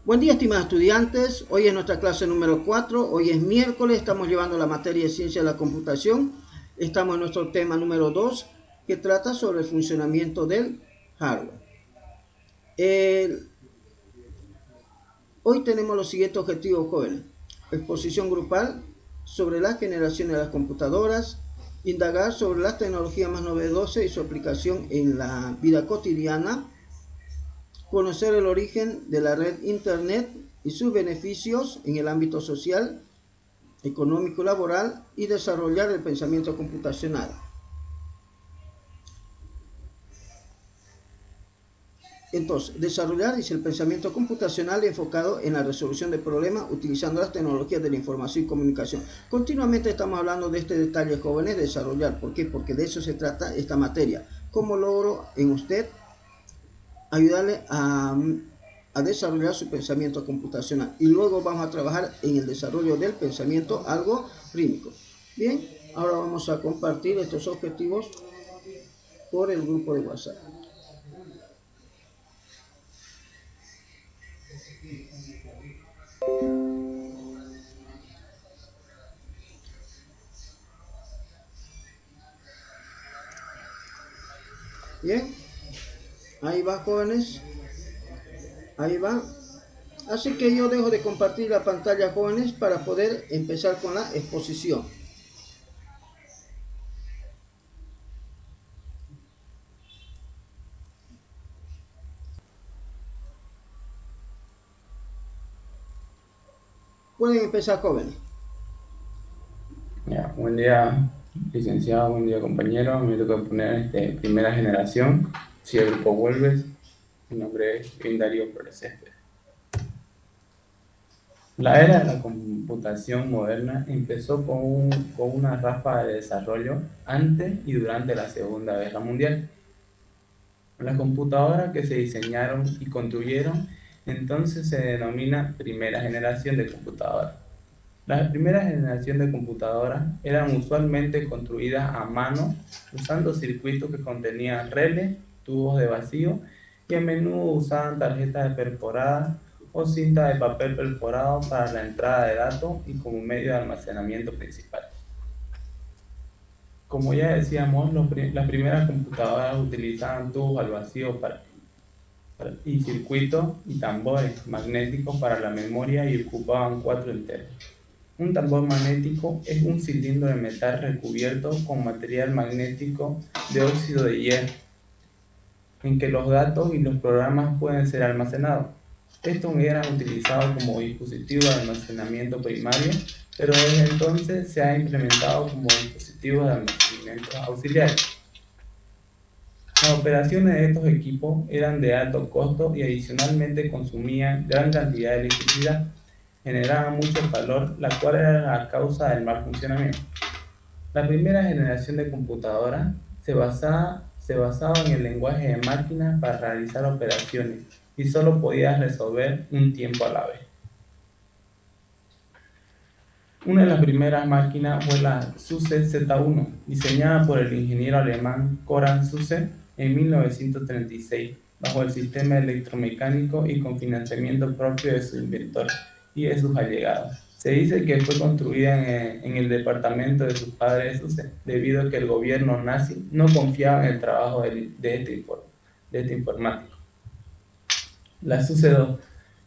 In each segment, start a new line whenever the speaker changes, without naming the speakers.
Buen día, estimados estudiantes. Hoy es nuestra clase número 4. Hoy es miércoles. Estamos llevando la materia de Ciencia de la Computación. Estamos en nuestro tema número 2, que trata sobre el funcionamiento del hardware. Hoy tenemos los siguientes objetivos, jóvenes. Exposición grupal sobre la generación de las computadoras, indagar sobre las tecnologías más novedosas y su aplicación en la vida cotidiana, conocer el origen de la red Internet y sus beneficios en el ámbito social, económico y laboral, y desarrollar el pensamiento computacional. Entonces, desarrollar el pensamiento computacional enfocado en la resolución de problemas utilizando las tecnologías de la información y comunicación. Continuamente estamos hablando de este detalle, jóvenes, desarrollar. ¿Por qué? Porque de eso se trata esta materia. ¿Cómo logro en usted ayudarle a desarrollar su pensamiento computacional? Y luego vamos a trabajar en el desarrollo del pensamiento algorítmico. Bien, ahora vamos a compartir estos objetivos por el grupo de WhatsApp. Bien, ahí va, jóvenes, ahí va. Así que yo dejo de compartir la pantalla, jóvenes, para poder empezar con la exposición. Pueden empezar, jóvenes.
Ya, buen día, licenciado, buen día, compañero. Me toca poner primera generación. Si el grupo vuelves, mi nombre es Darío Flores Céspedes. La era de la computación moderna empezó con una ráfaga de desarrollo antes y durante la Segunda Guerra Mundial. Las computadoras que se diseñaron y construyeron entonces se denomina primera generación de computadoras. Las primeras generaciones de computadoras eran usualmente construidas a mano usando circuitos que contenían relés, tubos de vacío y a menudo usaban tarjetas perforadas o cinta de papel perforado para la entrada de datos y como medio de almacenamiento principal. Como ya decíamos, las primeras computadoras utilizaban tubos al vacío y circuitos y tambores magnéticos para la memoria y ocupaban 4 enteros. Un tambor magnético es un cilindro de metal recubierto con material magnético de óxido de hierro, en que los datos y los programas pueden ser almacenados. Estos eran utilizados como dispositivos de almacenamiento primario, pero desde entonces se ha implementado como dispositivos de almacenamiento auxiliares. Las operaciones de estos equipos eran de alto costo y adicionalmente consumían gran cantidad de electricidad, generaban mucho calor, la cual era la causa del mal funcionamiento. La primera generación de computadoras se basaba en el lenguaje de máquinas para realizar operaciones y solo podía resolver un tiempo a la vez. Una de las primeras máquinas fue la SUSE Z1, diseñada por el ingeniero alemán Konrad Zuse en 1936, bajo el sistema electromecánico y con financiamiento propio de su inventor y de sus allegados. Se dice que fue construida en el departamento de sus padres Zuse, debido a que el gobierno nazi no confiaba en el trabajo de este informático. La SUSE 2,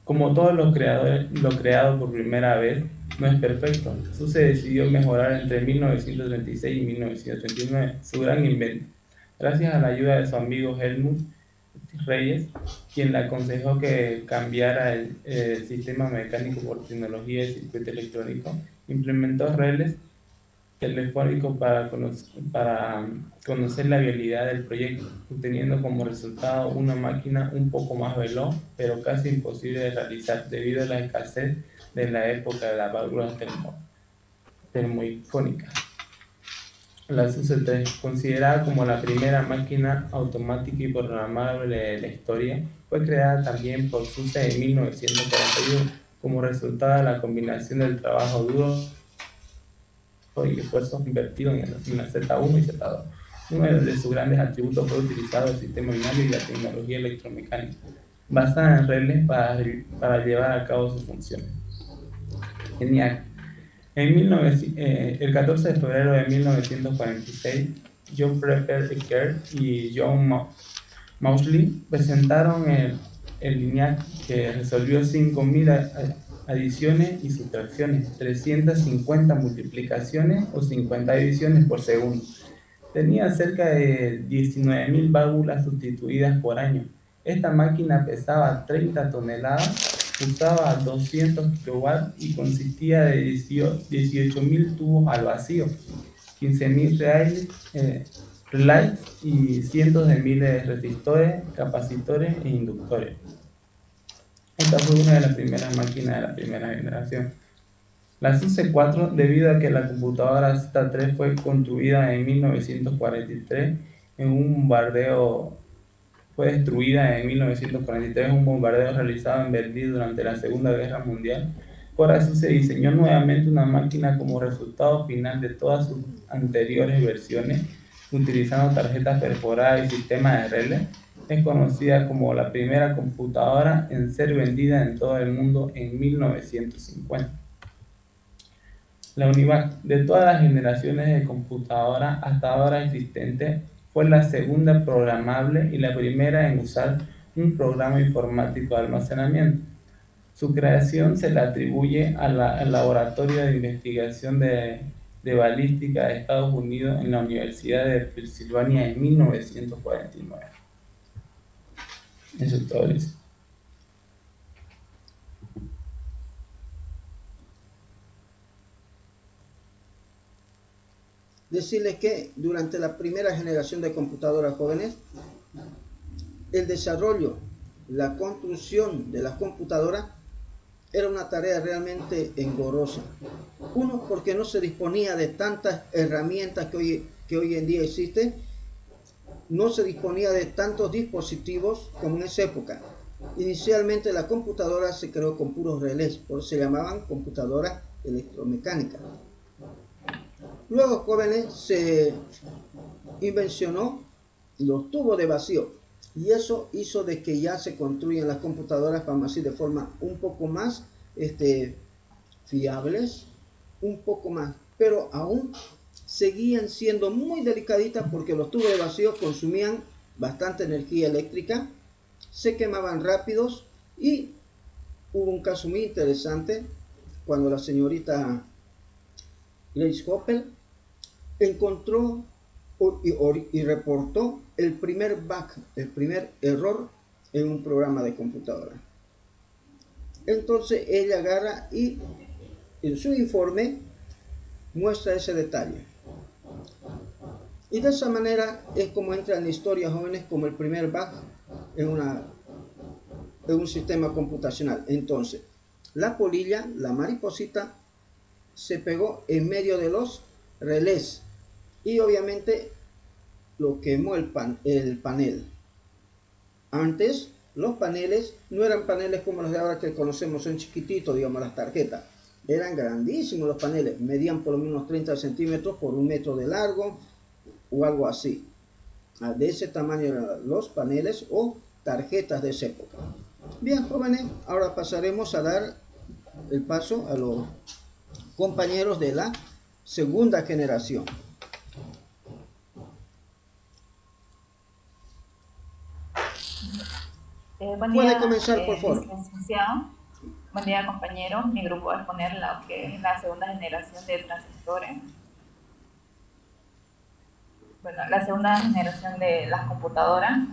como todos los creadores, lo creado por primera vez, no es perfecto. SUSE decidió mejorar entre 1936 y 1939 su gran invento, gracias a la ayuda de su amigo Helmut Reyes, quien le aconsejó que cambiara el sistema mecánico por tecnología de circuito electrónico. Implementó relés telefónico para conocer la viabilidad del proyecto, obteniendo como resultado una máquina un poco más veloz, pero casi imposible de realizar debido a la escasez de la época de las válvulas termoicónicas. La SUSE-3, considerada como la primera máquina automática y programable de la historia, fue creada también por SUSE en 1941 como resultado de la combinación del trabajo duro y esfuerzos invertidos en la Z1 y Z2. Uno de sus grandes atributos fue utilizar el sistema binario y la tecnología electromecánica. basada en relés para llevar a cabo sus funciones. Genial. El 14 de febrero de 1946, John Pepper Eckert y John Mauchly presentaron el ENIAC, que resolvió 5.000 adiciones y sustracciones, 350 multiplicaciones o 50 divisiones por segundo. Tenía cerca de 19.000 válvulas sustituidas por año. Esta máquina pesaba 30 toneladas, usaba 200 kilowatts y consistía de 18.000 tubos al vacío, 15.000 relays y cientos de miles de resistores, capacitores e inductores. Esta fue una de las primeras máquinas de la primera generación. La SUSE-4, debido a que la computadora Z3 fue construida en 1943 en un bombardeo, fue destruida en 1943 en un bombardeo realizado en Berlín durante la Segunda Guerra Mundial. Por así se diseñó nuevamente una máquina como resultado final de todas sus anteriores versiones, utilizando tarjetas perforadas y sistemas de relé. Es conocida como la primera computadora en ser vendida en todo el mundo en 1950. La UNIVAC, de todas las generaciones de computadoras hasta ahora existentes, fue la segunda programable y la primera en usar un programa informático de almacenamiento. Su creación se le atribuye al Laboratorio de Investigación de Balística de Estados Unidos en la Universidad de Pensilvania en 1949. Eso es todo, Liz.
Decirles que durante la primera generación de computadoras jóvenes, el desarrollo, la construcción de las computadoras era una tarea realmente engorrosa. Uno, porque no se disponía de tantas herramientas que hoy en día existen, no se disponía de tantos dispositivos como en esa época. Inicialmente la computadora se creó con puros relés, por eso se llamaban computadoras electromecánicas. Luego, jóvenes, se invencionó los tubos de vacío y eso hizo de que ya se construyan las computadoras, vamos a decir, de forma un poco más fiables, un poco más, pero aún seguían siendo muy delicaditas porque los tubos de vacío consumían bastante energía eléctrica, se quemaban rápidos y hubo un caso muy interesante cuando la señorita Grace Hopper encontró y reportó el primer bug, el primer error en un programa de computadora. Entonces ella agarra y en su informe muestra ese detalle. Y de esa manera es como entra en la historia, jóvenes, como el primer bug en un sistema computacional. Entonces, la polilla, la mariposita, se pegó en medio de los relés y obviamente lo quemó el panel. Antes los paneles no eran paneles como los de ahora que conocemos, son chiquititos, digamos, las tarjetas. Eran grandísimos los paneles, medían por lo menos 30 centímetros por 1 metro de largo o algo así. De ese tamaño eran los paneles o tarjetas de esa época. Bien, jóvenes, ahora pasaremos a dar el paso a los compañeros de la segunda generación.
Buen
Puede
día,
comenzar, por favor.
licenciado. Buen día, compañeros. Mi grupo va a exponer lo que es la segunda generación de transistores. Bueno, la segunda generación de las computadoras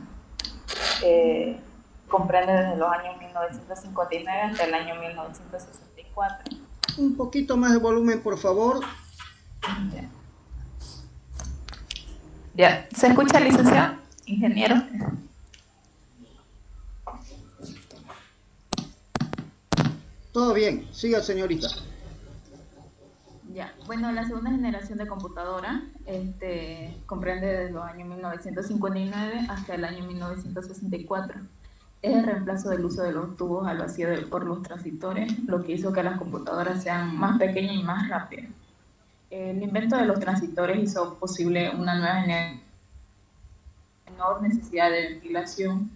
comprende desde los años 1959 hasta el año 1964.
Un poquito más de volumen, por favor.
Ya. ¿Se escucha, licenciado? Ingeniero.
Todo bien, siga, señorita.
Ya, bueno, la segunda generación de computadora comprende desde los años 1959 hasta el año 1964. Es el reemplazo del uso de los tubos al vacío por los transistores, lo que hizo que las computadoras sean más pequeñas y más rápidas. El invento de los transistores hizo posible una nueva menor necesidad de ventilación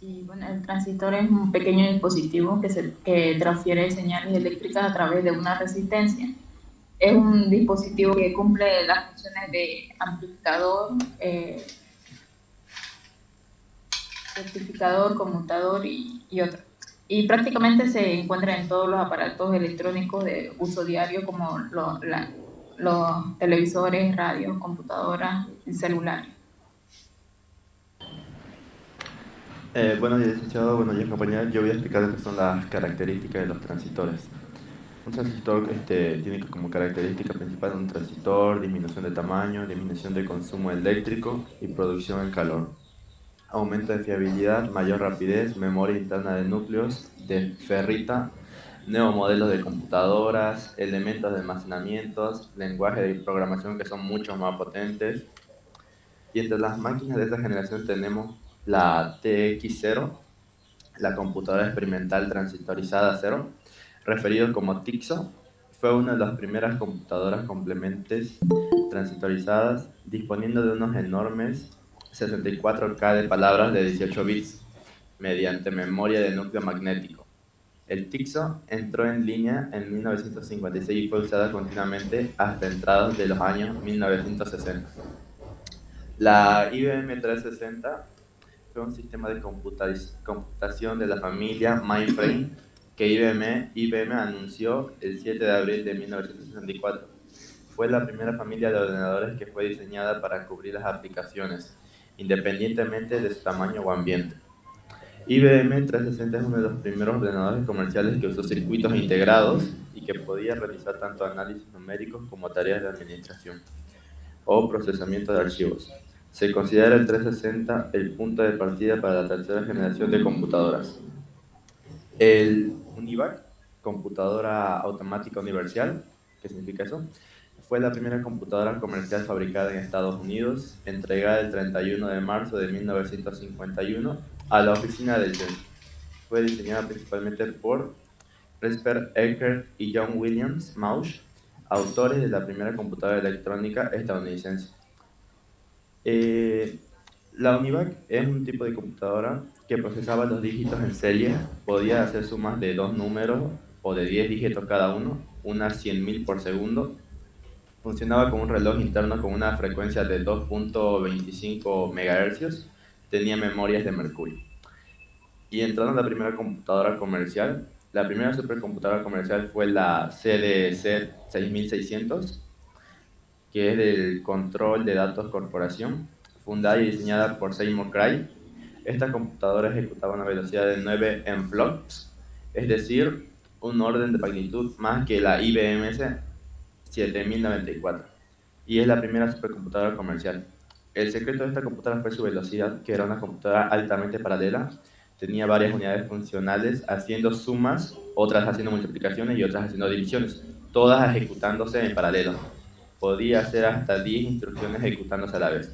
Y bueno, el transistor es un pequeño dispositivo que transfiere señales eléctricas a través de una resistencia. Es un dispositivo que cumple las funciones de amplificador, rectificador, conmutador y otros. Y prácticamente se encuentra en todos los aparatos electrónicos de uso diario como los televisores, radios, computadoras y celulares.
Buenos días, licenciado. Buenos días, compañeros. Yo voy a explicar lo que son las características de los transistores. Un transistor tiene como característica principal un transistor, disminución de tamaño, disminución de consumo eléctrico y producción de calor. Aumento de fiabilidad, mayor rapidez, memoria interna de núcleos, de ferrita, nuevos modelos de computadoras, elementos de almacenamiento, lenguajes de programación que son mucho más potentes. Y entre las máquinas de esta generación tenemos la TX0, la computadora experimental transistorizada 0, referido como TIXO. Fue una de las primeras computadoras complementes transitorizadas, disponiendo de unos enormes 64K de palabras de 18 bits, mediante memoria de núcleo magnético. El TIXO entró en línea en 1956 y fue usada continuamente hasta entrados de los años 1960. La IBM 360 fue un sistema de computación de la familia Mainframe que IBM anunció el 7 de abril de 1964. Fue la primera familia de ordenadores que fue diseñada para cubrir las aplicaciones, independientemente de su tamaño o ambiente. IBM 360 es uno de los primeros ordenadores comerciales que usó circuitos integrados y que podía realizar tanto análisis numéricos como tareas de administración o procesamiento de archivos. Se considera el 360 el punto de partida para la tercera generación de computadoras. El UNIVAC, computadora automática universal, ¿qué significa eso? Fue la primera computadora comercial fabricada en Estados Unidos, entregada el 31 de marzo de 1951 a la oficina del censo. Fue diseñada principalmente por Presper Eckert y John Williams Mauch, autores de la primera computadora electrónica estadounidense. La UNIVAC es un tipo de computadora que procesaba los dígitos en serie, podía hacer sumas de 2 números o de 10 dígitos cada uno, unas 100.000 por segundo. Funcionaba con un reloj interno con una frecuencia de 2.25 MHz, tenía memorias de mercurio. Y entrando a la primera computadora comercial, la primera supercomputadora comercial fue la CDC 6600, que es del Control de Datos Corporación, fundada y diseñada por Seymour Cray. Esta computadora ejecutaba a una velocidad de 9 flops, es decir, un orden de magnitud más que la IBM 7094, y es la primera supercomputadora comercial. El secreto de esta computadora fue su velocidad, que era una computadora altamente paralela, tenía varias unidades funcionales haciendo sumas, otras haciendo multiplicaciones y otras haciendo divisiones, todas ejecutándose en paralelo. Podía hacer hasta 10 instrucciones ejecutándose a la vez.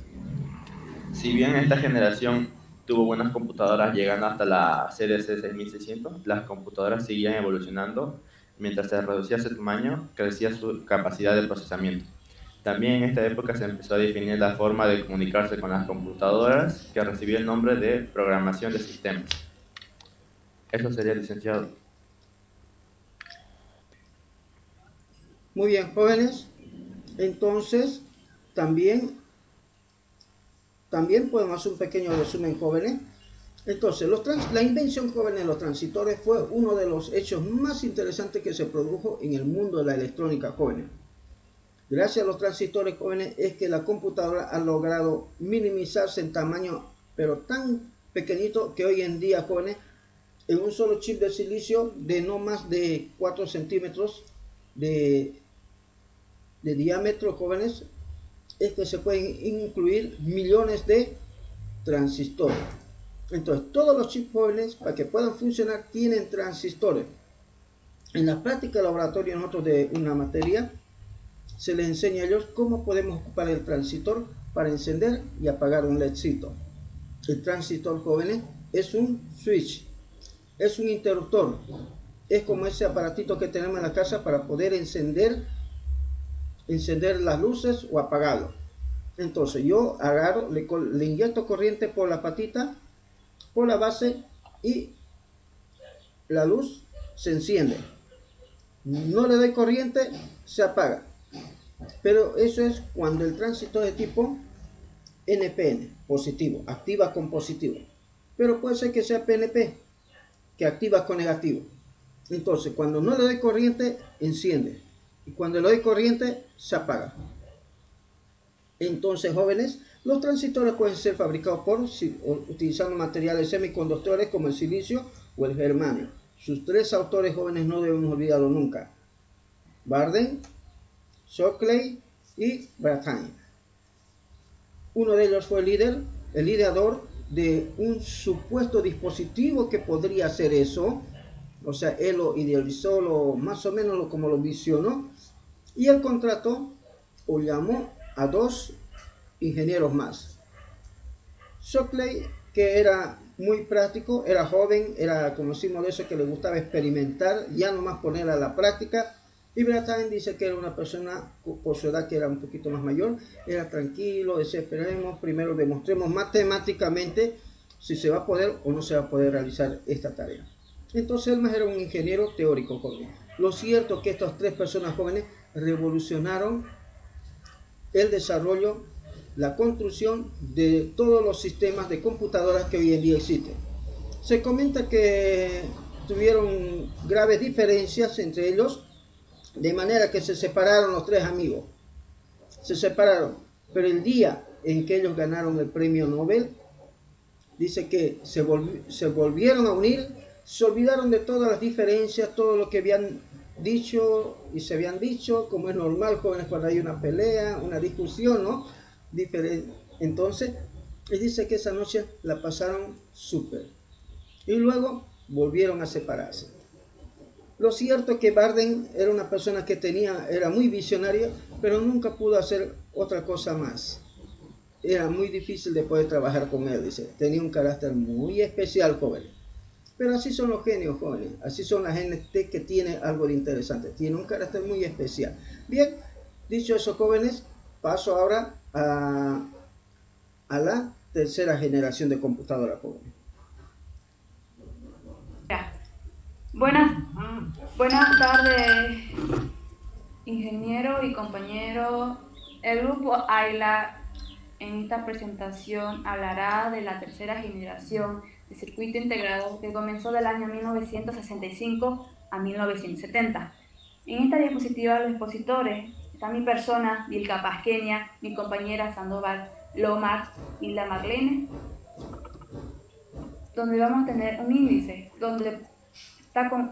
Si bien esta generación tuvo buenas computadoras llegando hasta la CDC 6600, las computadoras seguían evolucionando. Mientras se reducía su tamaño, crecía su capacidad de procesamiento. También en esta época se empezó a definir la forma de comunicarse con las computadoras, que recibió el nombre de programación de sistemas. Eso sería, licenciado.
Muy bien, jóvenes. Entonces, también podemos hacer un pequeño resumen, jóvenes. Entonces, la invención, jóvenes, de los transistores fue uno de los hechos más interesantes que se produjo en el mundo de la electrónica, jóvenes. Gracias a los transistores, jóvenes, es que la computadora ha logrado minimizarse en tamaño, pero tan pequeñito que hoy en día, jóvenes, en un solo chip de silicio de no más de 4 centímetros de diámetro, jóvenes, es que se pueden incluir millones de transistores. Entonces, todos los chips jóvenes, para que puedan funcionar, tienen transistores. En la práctica de laboratorio, nosotros de una materia, se les enseña a ellos cómo podemos ocupar el transistor para encender y apagar un LEDcito. El transistor, jóvenes, es un switch, es un interruptor, es como ese aparatito que tenemos en la casa para poder encender las luces o apagarlo. Entonces yo agarro, le inyecto corriente por la patita por la base y la luz se enciende. No le doy corriente, se apaga. Pero eso es cuando el tránsito es de tipo NPN, positivo, activa con positivo. Pero puede ser que sea PNP, que activa con negativo. Entonces, cuando no le doy corriente, enciende. Y cuando le doy corriente, se apaga. Entonces, jóvenes, los transistores pueden ser fabricados utilizando materiales semiconductores como el silicio o el germanio. Sus tres autores jóvenes no debemos olvidarlo nunca: Bardeen, Shockley y Brattain. Uno de ellos fue el ideador de un supuesto dispositivo que podría hacer eso. O sea, él lo idealizó, más o menos como lo visionó, y él contrató o llamó a dos ingenieros más. Shockley, que era muy práctico, era joven, era, como decimos, de eso que le gustaba experimentar, ya nomás poner a la práctica. Y Brattain dice que era una persona, por su edad, que era un poquito más mayor, era tranquilo, decía: esperemos, primero demostremos matemáticamente si se va a poder o no se va a poder realizar esta tarea. Entonces él más era un ingeniero teórico joven. Lo cierto es que estas tres personas jóvenes revolucionaron el desarrollo, la construcción de todos los sistemas de computadoras que hoy en día existen. Se comenta que tuvieron graves diferencias entre ellos, de manera que se separaron los tres amigos. Se separaron, pero el día en que ellos ganaron el premio Nobel, dice que se volvieron a unir, se olvidaron de todas las diferencias, todo lo que habían dicho y se habían dicho, como es normal, jóvenes, cuando hay una pelea, una discusión, ¿no? Entonces, él dice que esa noche la pasaron súper. Y luego volvieron a separarse. Lo cierto es que Bardeen era una persona que era muy visionaria, pero nunca pudo hacer otra cosa más. Era muy difícil de poder trabajar con él, dice. Tenía un carácter muy especial, joven. Pero así son los genios, jóvenes. Así son la gente que tiene algo de interesante. Tiene un carácter muy especial. Bien, dicho eso, jóvenes, paso ahora a la tercera generación de computadoras, jóvenes.
Buenas tardes, ingeniero y compañero. El grupo AILA en esta presentación hablará de la tercera generación de circuito integrado que comenzó del año 1965 a 1970. En esta diapositiva los expositores están mi persona, Vilca Pasqueña, mi compañera Sandoval Lomar y la Marlene, donde vamos a tener un índice donde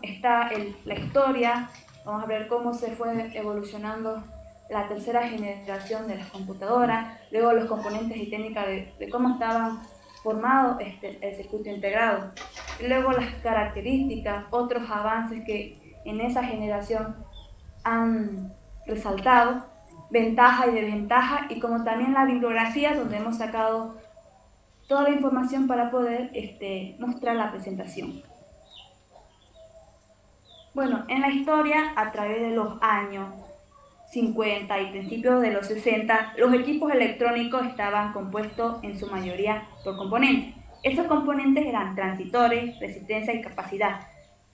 está la historia. Vamos a ver cómo se fue evolucionando la tercera generación de las computadoras, luego los componentes y técnicas de cómo estaban formados el circuito integrado, y luego las características, otros avances que en esa generación han resaltado, ventaja y desventaja, y como también la bibliografía donde hemos sacado toda la información para poder mostrar la presentación. Bueno, en la historia, a través de los años 50 y principios de los 60, los equipos electrónicos estaban compuestos en su mayoría por componentes. Esos componentes eran transistores, resistencia y capacidad.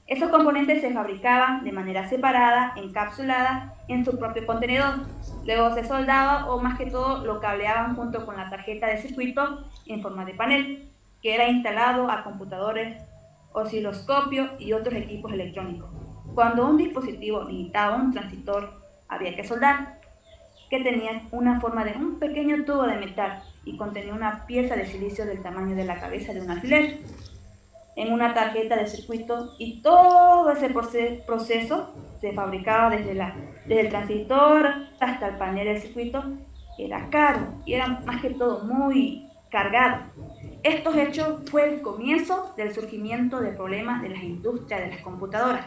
Esos componentes se fabricaban de manera separada, encapsulada en su propio contenedor. Luego se soldaba, o más que todo lo cableaban junto con la tarjeta de circuito en forma de panel, que era instalado a computadores, osciloscopios y otros equipos electrónicos. Cuando un dispositivo necesitaba un transistor, había que soldar, que tenía una forma de un pequeño tubo de metal y contenía una pieza de silicio del tamaño de la cabeza de un alfiler en una tarjeta de circuito, y todo ese proceso se fabricaba desde el transistor hasta el panel del circuito. Era caro y era más que todo muy cargado. Estos hechos fue el comienzo del surgimiento de problemas de las industrias de las computadoras,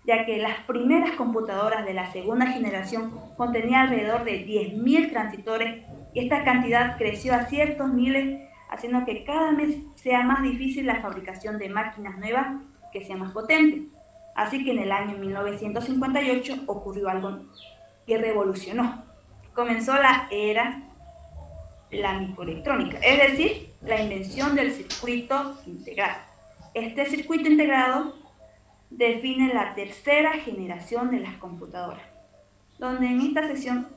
ya que las primeras computadoras de la segunda generación contenían alrededor de 10.000 transistores, y esta cantidad creció a ciertos miles, haciendo que cada vez sea más difícil la fabricación de máquinas nuevas que sean más potentes. Así que en el año 1958 ocurrió algo que revolucionó. Comenzó la era la microelectrónica, es decir, la invención del circuito integrado. Este circuito integrado define la tercera generación de las computadoras, donde en esta sesión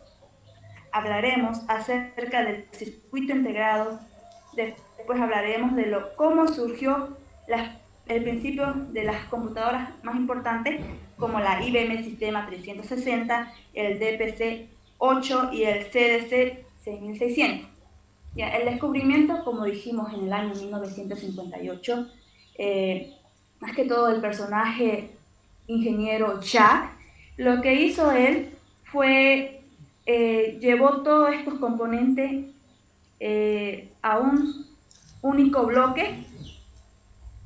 hablaremos acerca del circuito integrado, después hablaremos de cómo surgió el principio de las computadoras más importantes, como la IBM Sistema 360, el DPC-8 y el CDC 6600. Ya, el descubrimiento, como dijimos, en el año 1958, más que todo el personaje ingeniero Jack, lo que hizo él fue llevó todos estos componentes a un único bloque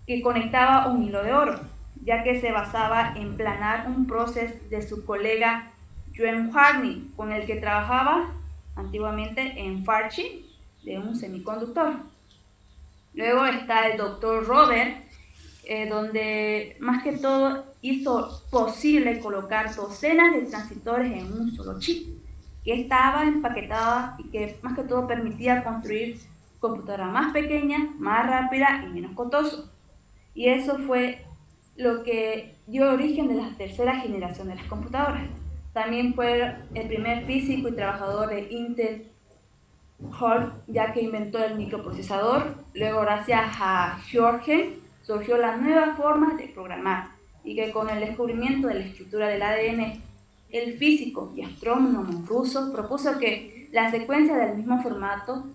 que conectaba un hilo de oro, ya que se basaba en planar un proceso de su colega Joan Harney, con el que trabajaba antiguamente en Fairchild, de un semiconductor. Luego está el doctor Robert, donde más que todo hizo posible colocar docenas de transistores en un solo chip, que estaba empaquetada y que más que todo permitía construir computadoras más pequeñas, más rápidas y menos costosas. Y eso fue lo que dio origen de la tercera generación de las computadoras. También fue el primer físico y trabajador de Intel, Hall, ya que inventó el microprocesador. Luego, gracias a George, surgió la nueva forma de programar, y que con el descubrimiento de la escritura del ADN, el físico y astrónomo ruso propuso que la secuencia del mismo formato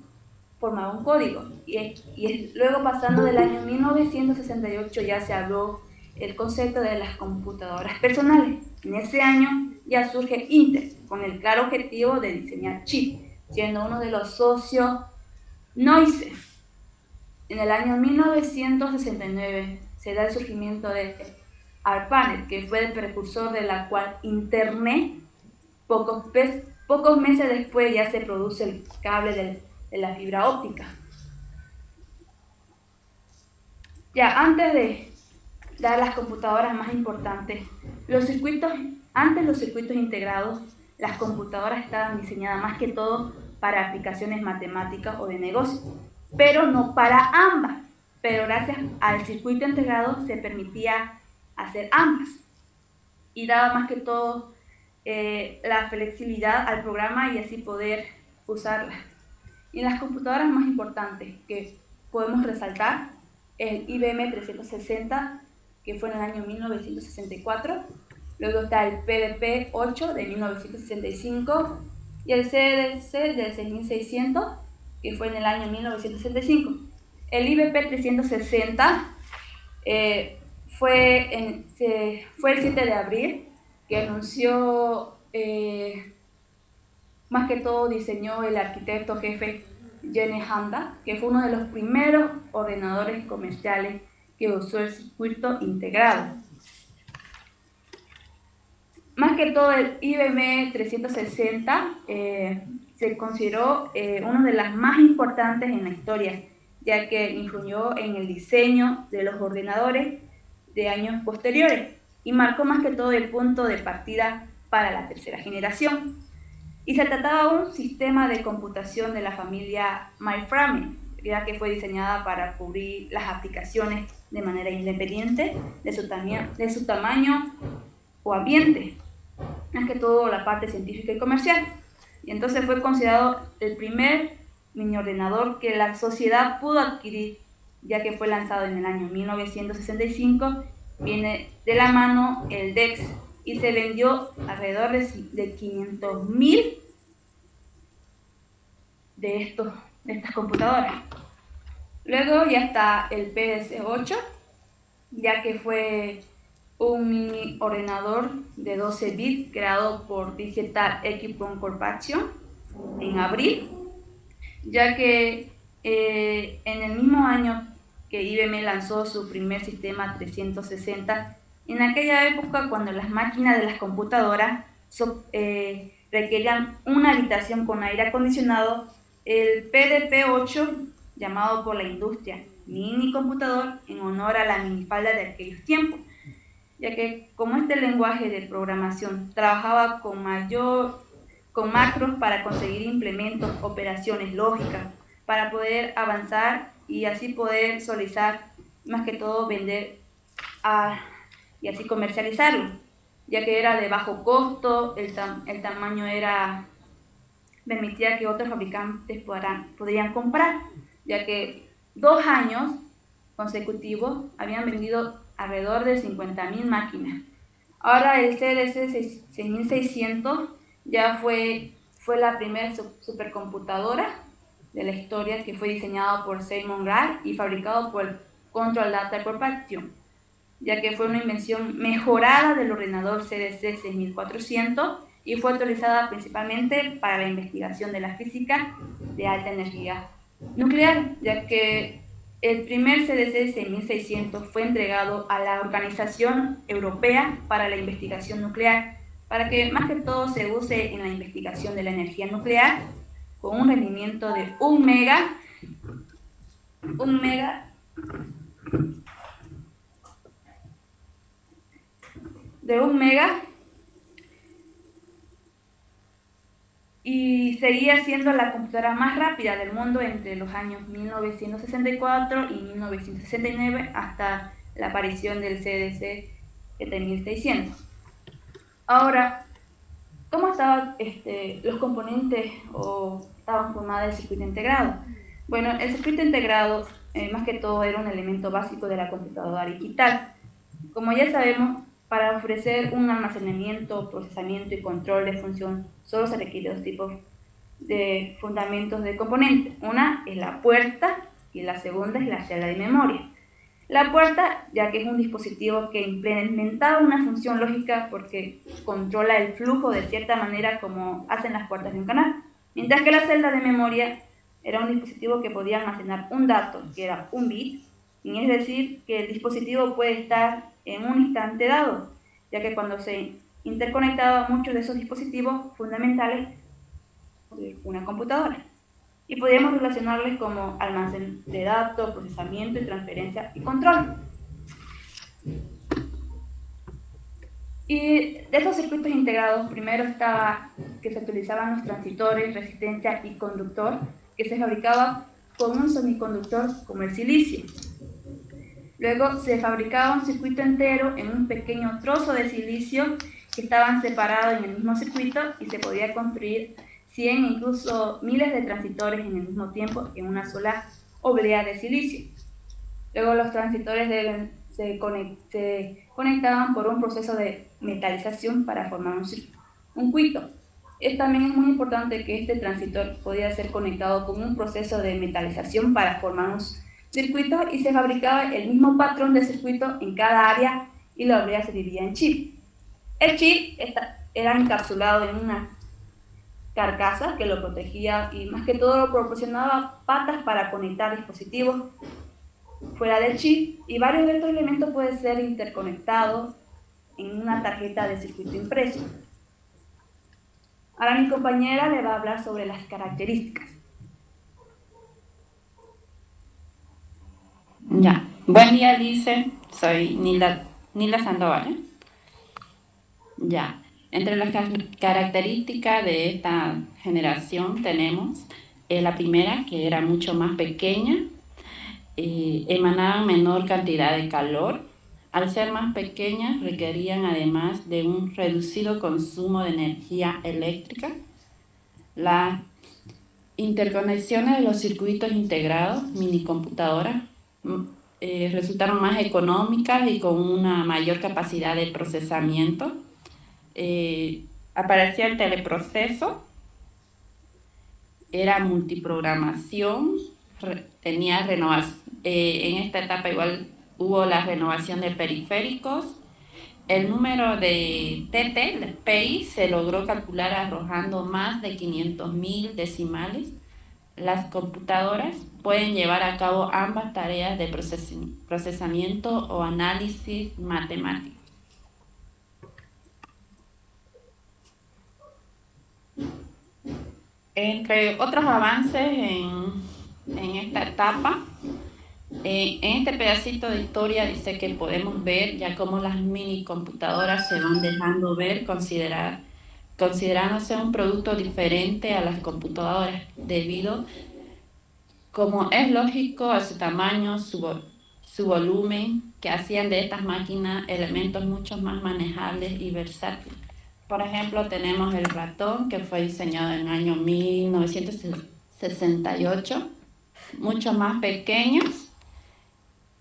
formaba un código, y luego, pasando del año 1968, ya se habló el concepto de las computadoras personales. En ese año ya surge Intel, con el claro objetivo de diseñar chips, siendo uno de los socios Noise. En el año 1969 se da el surgimiento de ARPANET, que fue el precursor de la cual Internet. Pocos meses después ya se produce el cable de la fibra óptica. Ya, antes de dar las computadoras más importantes, antes los circuitos integrados, las computadoras estaban diseñadas más que todo para aplicaciones matemáticas o de negocio, pero no para ambas. Pero gracias al circuito integrado se permitía hacer ambas, y daba más que todo la flexibilidad al programa y así poder usarlas. Y las computadoras más importantes que podemos resaltar, el IBM 360, que fue en el año 1964, luego está el PDP-8 de 1965 y el CDC del 6600, que fue en el año 1965. El IBP 360 fue el 7 de abril, que anunció, más que todo diseñó el arquitecto jefe Gene Handa, que fue uno de los primeros ordenadores comerciales que usó el circuito integrado. Más que todo, el IBM 360 se consideró una de las más importantes en la historia, ya que influyó en el diseño de los ordenadores de años posteriores y marcó más que todo el punto de partida para la tercera generación. Y se trataba de un sistema de computación de la familia Mainframe, ya que fue diseñada para cubrir las aplicaciones de manera independiente de su tamaño o ambiente, más que todo la parte científica y comercial. Y entonces fue considerado el primer mini ordenador que la sociedad pudo adquirir, ya que fue lanzado en el año 1965, viene de la mano el DEX, y se vendió alrededor de 500.000 de estas computadoras. Luego ya está el PS8, ya que fue un mini ordenador de 12 bits creado por Digital Equipment Corporation en abril, ya que en el mismo año que IBM lanzó su primer sistema 360, en aquella época, cuando las máquinas de las computadoras requerían una habitación con aire acondicionado, el PDP-8, llamado por la industria mini computador en honor a la minifalda de aquellos tiempos, ya que como este lenguaje de programación trabajaba con macros para conseguir implementos, operaciones lógicas, para poder avanzar y así poder solicitar, más que todo vender y así comercializarlo, ya que era de bajo costo, el tamaño permitía que otros fabricantes podrían comprar, ya que 2 años consecutivos habían vendido alrededor de 50.000 máquinas. Ahora el CDC 6600 ya fue la primera supercomputadora de la historia, que fue diseñado por Simon Gray y fabricado por Control Data Corporation, ya que fue una invención mejorada del ordenador CDC 6400 y fue utilizada principalmente para la investigación de la física de alta energía nuclear, ya que el primer CDC 6600 fue entregado a la Organización Europea para la Investigación Nuclear, para que más que todo se use en la investigación de la energía nuclear, con un rendimiento de 1 mega y seguía siendo la computadora más rápida del mundo entre los años 1964 y 1969 hasta la aparición del CDC 7600. Ahora, ¿cómo estaban los componentes o estaban formados el circuito integrado? Bueno, el circuito integrado, más que todo, era un elemento básico de la computadora digital. Como ya sabemos, para ofrecer un almacenamiento, procesamiento y control de función, solo se requieren 2 tipos de fundamentos de componentes. Una es la puerta y la segunda es la celda de memoria. La puerta, ya que es un dispositivo que implementaba una función lógica porque controla el flujo de cierta manera como hacen las puertas de un canal, mientras que la celda de memoria era un dispositivo que podía almacenar un dato, que era un bit, y es decir, que el dispositivo puede estar en un instante dado, ya que cuando se interconectaba muchos de esos dispositivos fundamentales de una computadora. Y podríamos relacionarles como almacén de datos, procesamiento y transferencia y control. Y de estos circuitos integrados, primero estaba que se utilizaban los transistores, resistencia y conductor, que se fabricaba con un semiconductor como el silicio. Luego se fabricaba un circuito entero en un pequeño trozo de silicio que estaban separados en el mismo circuito y se podía construir 100 incluso miles de transistores en el mismo tiempo en una sola oblea de silicio. Luego los transistores se conectaban por un proceso de metalización para formar un circuito. También es muy importante que este transistor podía ser conectado con un proceso de metalización para formar un circuito y se fabricaba el mismo patrón de circuito en cada área y la oblea se dividía en chip. El chip era encapsulado en una carcasa que lo protegía y más que todo proporcionaba patas para conectar dispositivos fuera del chip, y varios de estos elementos pueden ser interconectados en una tarjeta de circuito impreso. Ahora mi compañera le va a hablar sobre las características.
Ya, buen día, Lice. Soy Nila Sandoval. Ya, entre las características de esta generación tenemos la primera, que era mucho más pequeña, emanaba menor cantidad de calor. Al ser más pequeñas, requerían además de un reducido consumo de energía eléctrica. Las interconexiones de los circuitos integrados, minicomputadoras, resultaron más económicas y con una mayor capacidad de procesamiento. Aparecía el teleproceso, era multiprogramación, tenía renovación. En esta etapa igual hubo la renovación de periféricos. El número de TT, el PI, se logró calcular arrojando más de 500.000 decimales. Las computadoras pueden llevar a cabo ambas tareas de procesamiento o análisis matemático. Entre otros avances en esta etapa, en este pedacito de historia dice que podemos ver ya cómo las mini computadoras se van dejando ver, considerándose un producto diferente a las computadoras debido Como es lógico, a su tamaño, su volumen, que hacían de estas máquinas elementos mucho más manejables y versátiles. Por ejemplo, tenemos el ratón, que fue diseñado en el año 1968, mucho más pequeños,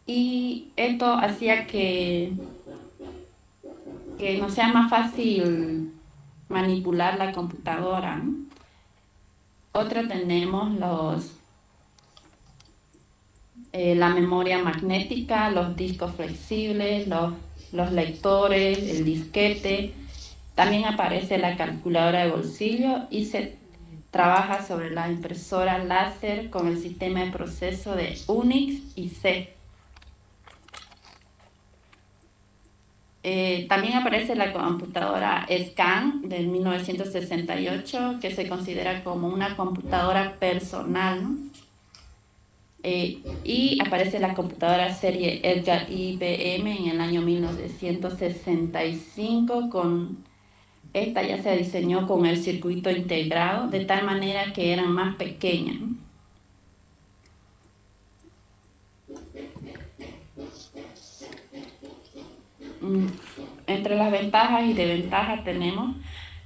y esto hacía que no sea más fácil manipular la computadora, ¿no? Otra tenemos la memoria magnética, los discos flexibles, los lectores, el disquete. También aparece la calculadora de bolsillo y se trabaja sobre la impresora láser con el sistema de proceso de Unix y C. También aparece la computadora Scan de 1968, que se considera como una computadora personal, ¿no? Y aparece la computadora serie Edgar IBM en el año 1965. Esta ya se diseñó con el circuito integrado, de tal manera que eran más pequeñas, ¿no? Entre las ventajas y desventajas tenemos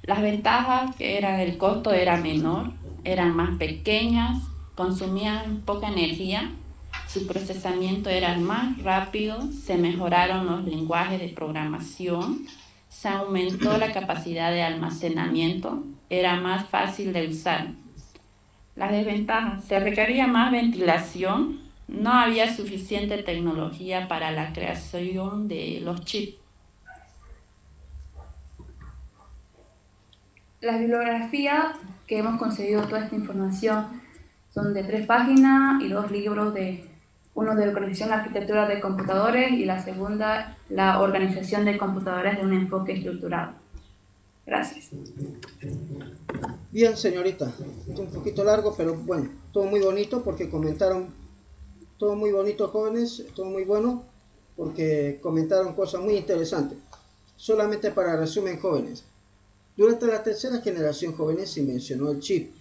las ventajas, que el costo era menor, eran más pequeñas, consumían poca energía, su procesamiento era más rápido, se mejoraron los lenguajes de programación, se aumentó la capacidad de almacenamiento, era más fácil de usar. Las desventajas: se requería más ventilación, no había suficiente tecnología para la creación de los chips.
La bibliografía que hemos conseguido toda esta información son de 3 páginas y 2 libros, uno de Organización de Arquitectura de Computadores y la segunda, la Organización de Computadoras de un enfoque estructurado. Gracias.
Bien, señorita, un poquito largo, pero bueno, todo muy bonito porque comentaron, todo muy bonito, jóvenes, todo muy bueno porque comentaron cosas muy interesantes. Solamente para resumen, jóvenes, durante la tercera generación, jóvenes, se mencionó el chip.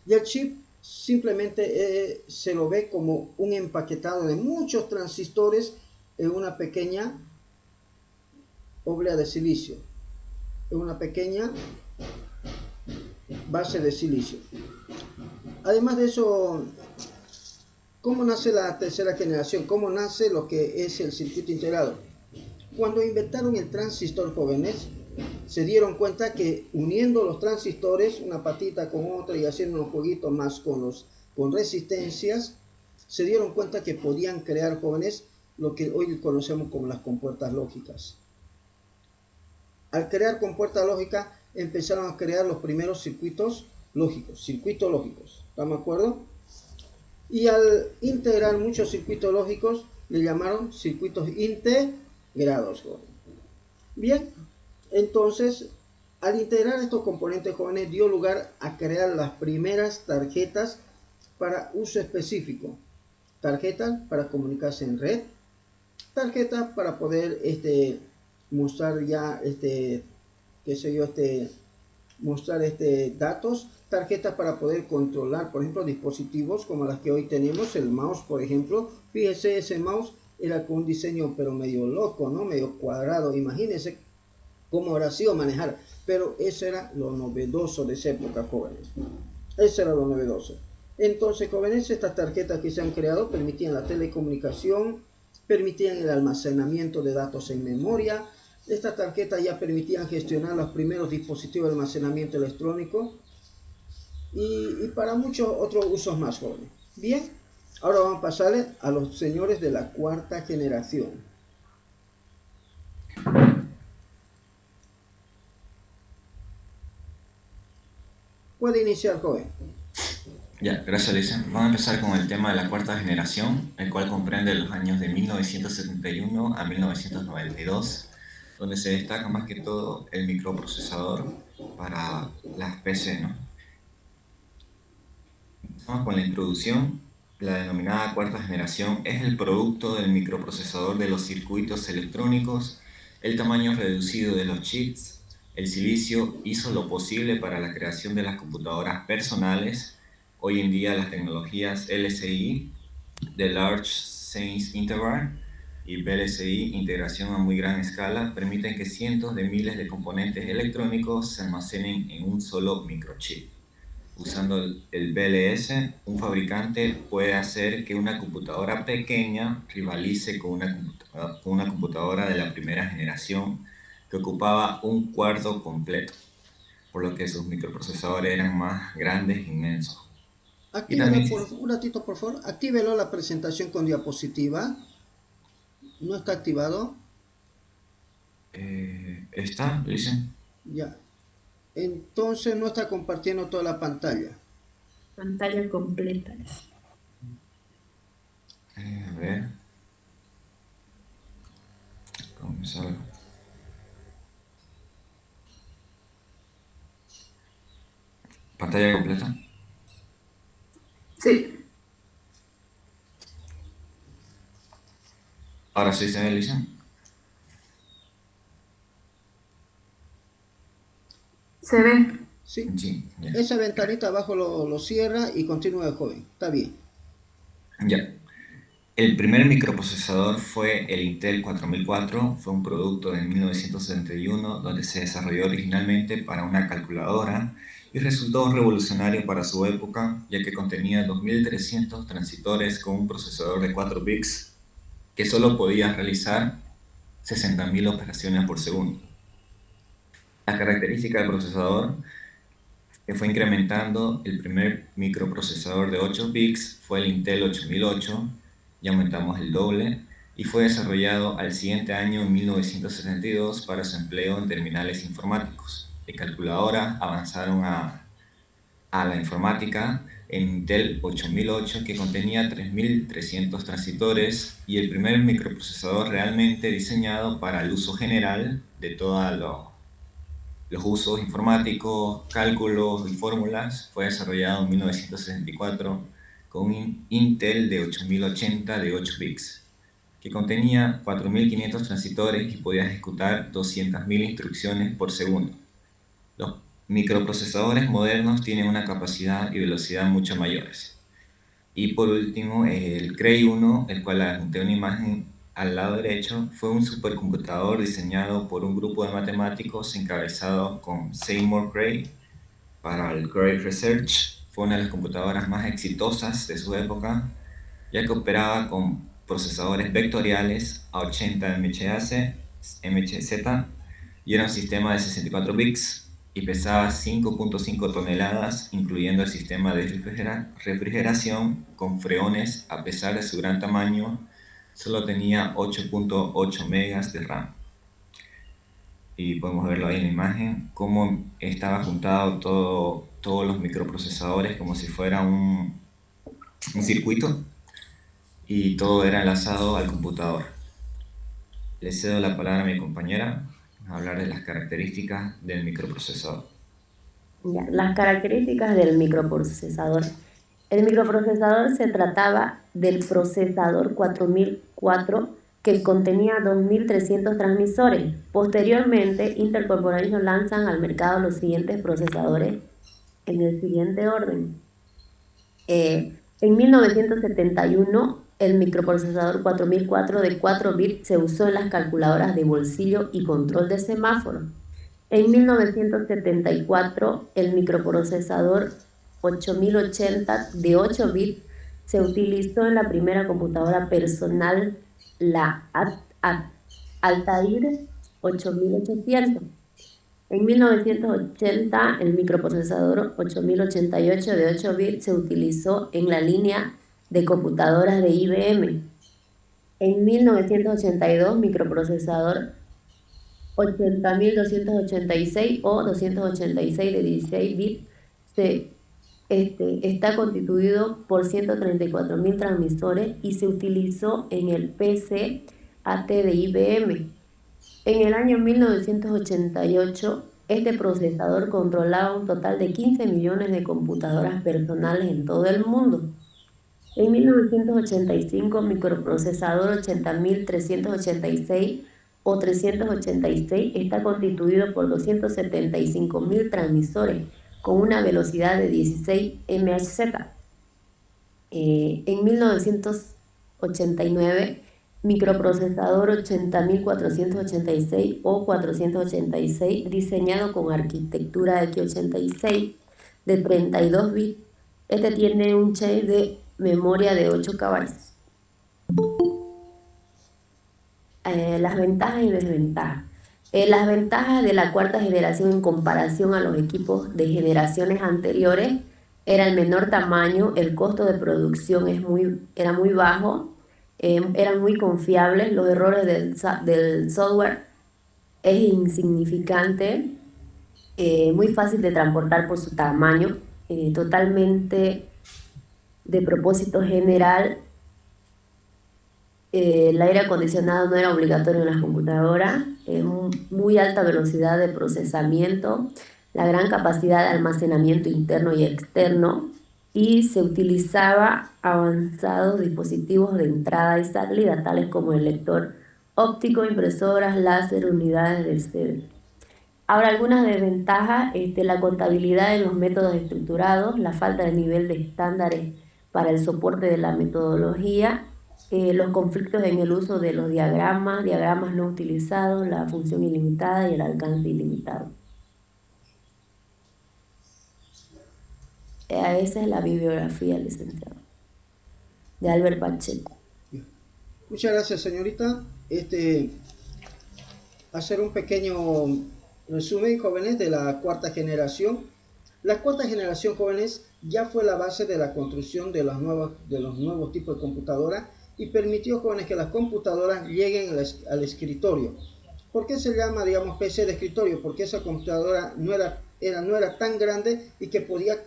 Y el chip simplemente se lo ve como un empaquetado de muchos transistores en una pequeña oblea de silicio, en una pequeña base de silicio. Además de eso, ¿cómo nace la tercera generación? ¿Cómo nace lo que es el circuito integrado? Cuando inventaron el transistor, jóvenes, se dieron cuenta que uniendo los transistores, una patita con otra y haciendo unos jueguitos más con resistencias, se dieron cuenta que podían crear, jóvenes, lo que hoy conocemos como las compuertas lógicas. Al crear compuertas lógicas, empezaron a crear los primeros circuitos lógicos. ¿Estamos de acuerdo? Y al integrar muchos circuitos lógicos, le llamaron circuitos integrados, jóvenes. Bien, entonces, al integrar estos componentes, jóvenes, dio lugar a crear las primeras tarjetas para uso específico. Tarjetas para comunicarse en red, tarjetas para poder mostrar ya mostrar datos, tarjetas para poder controlar, por ejemplo, dispositivos como las que hoy tenemos, el mouse, por ejemplo. Fíjese, ese mouse era con un diseño pero medio loco, ¿no? Medio cuadrado. Imagínense cómo habrá sido manejar, pero eso era lo novedoso de esa época, jóvenes. Eso era lo novedoso. Entonces, jóvenes, estas tarjetas que se han creado permitían la telecomunicación, permitían el almacenamiento de datos en memoria. Estas tarjetas ya permitían gestionar los primeros dispositivos de almacenamiento electrónico y para muchos otros usos más, jóvenes. Bien, ahora vamos a pasarle a los señores de la cuarta generación. Puede iniciar, joven.
Ya, gracias, Alicia. Vamos a empezar con el tema de la cuarta generación, el cual comprende los años de 1971 a 1992, donde se destaca más que todo el microprocesador para las PC, ¿no? Vamos con la introducción. La denominada cuarta generación es el producto del microprocesador de los circuitos electrónicos. El tamaño reducido de los chips, el silicio, hizo lo posible para la creación de las computadoras personales, Hoy en día las tecnologías LSI de Large Science Interval y VLSI, integración a muy gran escala, permiten que cientos de miles de componentes electrónicos se almacenen en un solo microchip. Usando el VLS, un fabricante puede hacer que una computadora pequeña rivalice con una computadora de la primera generación que ocupaba un cuarto completo, por lo que sus microprocesadores eran más grandes e inmensos. Y
Actívelo
también
un ratito, por favor. Actívelo la presentación con diapositiva. ¿No está activado?
¿Está, Listen?
Ya. Entonces no está compartiendo toda la pantalla.
Pantalla completa.
A ver. ¿Cómo me salgo? ¿Pantalla completa?
Sí.
Ahora sí se ve, Listen.
Se ve.
¿Sí?
Sí, ya.
Esa ventanita abajo lo cierra y continúa, joven. Está bien.
Ya. El primer microprocesador fue el Intel 4004, fue un producto de 1971 donde se desarrolló originalmente para una calculadora y resultó revolucionario para su época, ya que contenía 2300 transistores con un procesador de 4 bits que solo podía realizar 60.000 operaciones por segundo. La característica del procesador que fue incrementando, el primer microprocesador de 8 bits fue el Intel 8008, ya aumentamos el doble, y fue desarrollado al siguiente año, en 1972, para su empleo en terminales informáticos. De calculadora avanzaron a la informática en Intel 8008, que contenía 3300 transistores, y el primer microprocesador realmente diseñado para el uso general de todos los usos informáticos, cálculos y fórmulas. Fue desarrollado en 1964 con un Intel de 8080 de 8 bits, que contenía 4500 transistores y podía ejecutar 200.000 instrucciones por segundo. Los microprocesadores modernos tienen una capacidad y velocidad mucho mayores. Y por último, el Cray 1, el cual adjunté una imagen al lado derecho, fue un supercomputador diseñado por un grupo de matemáticos encabezado con Seymour Cray para el Cray Research. Fue una de las computadoras más exitosas de su época, ya que operaba con procesadores vectoriales a 80 MHz y era un sistema de 64 bits y pesaba 5.5 toneladas, incluyendo el sistema de refrigeración con freones. A pesar de su gran tamaño, solo tenía 8.8 megas de RAM. Y podemos verlo ahí en la imagen, cómo estaba juntado todos los microprocesadores como si fuera un circuito, y todo era enlazado al computador. Le cedo la palabra a mi compañera a hablar de las características del microprocesador.
Ya, las características del microprocesador. El microprocesador se trataba del procesador 4004, que contenía 2300 transmisores. Posteriormente, Intel Corporation lanzan al mercado los siguientes procesadores en el siguiente orden. En 1971, el microprocesador 4004 de 4 bits se usó en las calculadoras de bolsillo y control de semáforo. En 1974, el microprocesador 8080 de 8 bits se utilizó en la primera computadora personal, la Altair 8800. En 1980, el microprocesador 8088 de 8 bits se utilizó en la línea de computadoras de IBM. En 1982, microprocesador 80286 o 286 de 16 bits está constituido por 134.000 transmisores y se utilizó en el PC-AT de IBM. En el año 1988, este procesador controlaba un total de 15 millones de computadoras personales en todo el mundo. En 1985, microprocesador 80.386 o 386 está constituido por 275.000 transmisores, con una velocidad de 16 MHz. En 1989, microprocesador 80486 o 486, diseñado con arquitectura x86 de 32 bits. Este tiene un chip de memoria de 8 KB. Las ventajas y desventajas. Las ventajas de la cuarta generación en comparación a los equipos de generaciones anteriores era el menor tamaño, el costo de producción era muy bajo, eran muy confiables, los errores del software es insignificante, muy fácil de transportar por su tamaño, totalmente de propósito general. El aire acondicionado no era obligatorio en las computadoras, muy alta velocidad de procesamiento, la gran capacidad de almacenamiento interno y externo, y se utilizaba avanzados dispositivos de entrada y salida, tales como el lector óptico, impresoras, láser, unidades de CD. Ahora, algunas desventajas, la contabilidad en los métodos estructurados, la falta de nivel de estándares para el soporte de la metodología, los conflictos en el uso de los diagramas no utilizados, la función ilimitada y el alcance ilimitado. Esa es la bibliografía, licenciado, de Albert Pacheco.
Muchas gracias, señorita. Hacer un pequeño resumen, jóvenes, de la cuarta generación. La cuarta generación, jóvenes, ya fue la base de la construcción de los nuevos tipos de computadoras y permitió, jóvenes, que las computadoras lleguen al escritorio. ¿Por qué se llama, digamos, PC de escritorio? Porque esa computadora no era tan grande y que podía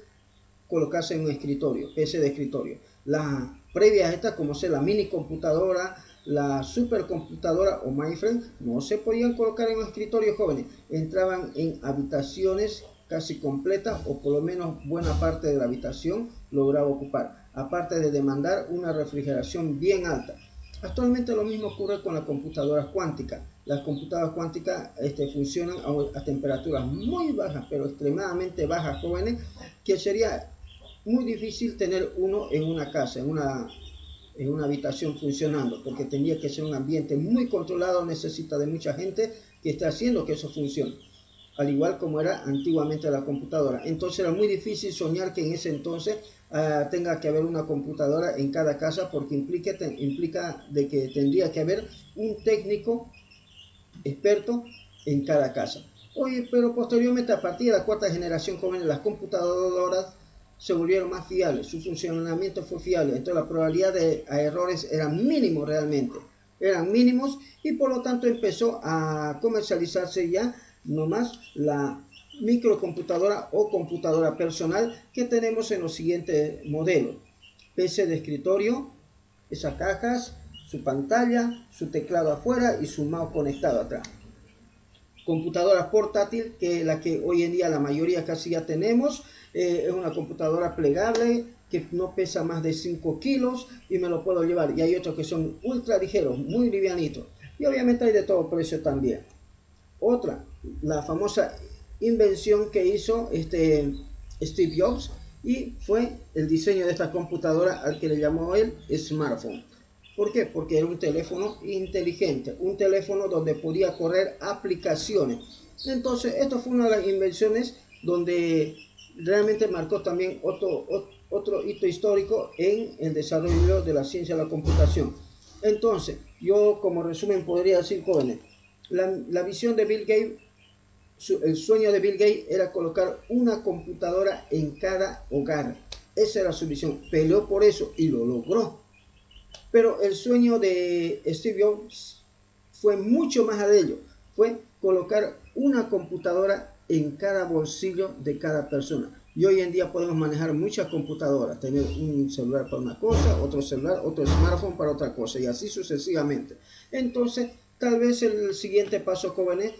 colocarse en un escritorio, PC de escritorio. Las previas a estas, como sea la mini computadora, la supercomputadora o mainframe, no se podían colocar en un escritorio, jóvenes. Entraban en habitaciones casi completas, o por lo menos buena parte de la habitación lograba ocupar, aparte de demandar una refrigeración bien alta. Actualmente lo mismo ocurre con las computadoras cuánticas. Las computadoras cuánticas funcionan a temperaturas muy bajas, pero extremadamente bajas, jóvenes, que sería muy difícil tener uno en una casa, en una habitación funcionando, porque tendría que ser un ambiente muy controlado, necesita de mucha gente que esté haciendo que eso funcione, al igual como era antiguamente la computadora. Entonces era muy difícil soñar que en ese entonces tenga que haber una computadora en cada casa, porque implica de que tendría que haber un técnico experto en cada casa. Oye, pero posteriormente, a partir de la cuarta generación, jóvenes, las computadoras se volvieron más fiables, su funcionamiento fue fiable, entonces la probabilidad de errores era mínimo, realmente eran mínimos, y por lo tanto empezó a comercializarse ya nomás la microcomputadora o computadora personal que tenemos en los siguientes modelos: PC de escritorio, esas cajas, su pantalla, su teclado afuera y su mouse conectado atrás. Computadora portátil, que es la que hoy en día la mayoría casi ya tenemos. Es una computadora plegable que no pesa más de 5 kilos y me lo puedo llevar. Y hay otros que son ultra ligeros, muy livianitos. Y obviamente hay de todo precio también. Otra, la famosa invención que hizo Steve Jobs, y fue el diseño de esta computadora al que le llamó él smartphone. ¿Por qué? Porque era un teléfono inteligente, un teléfono donde podía correr aplicaciones. Entonces, esto fue una de las invenciones donde realmente marcó también otro hito histórico en el desarrollo de la ciencia de la computación. Entonces, yo como resumen podría decir, jóvenes, la visión de Bill Gates, el sueño de Bill Gates era colocar una computadora en cada hogar. Esa era su visión. Peleó por eso y lo logró. Pero el sueño de Steve Jobs fue mucho más de ello. Fue colocar una computadora en cada bolsillo de cada persona. Y hoy en día podemos manejar muchas computadoras. Tener un celular para una cosa, otro celular, otro smartphone para otra cosa. Y así sucesivamente. Entonces, tal vez el siguiente paso, jóvenes,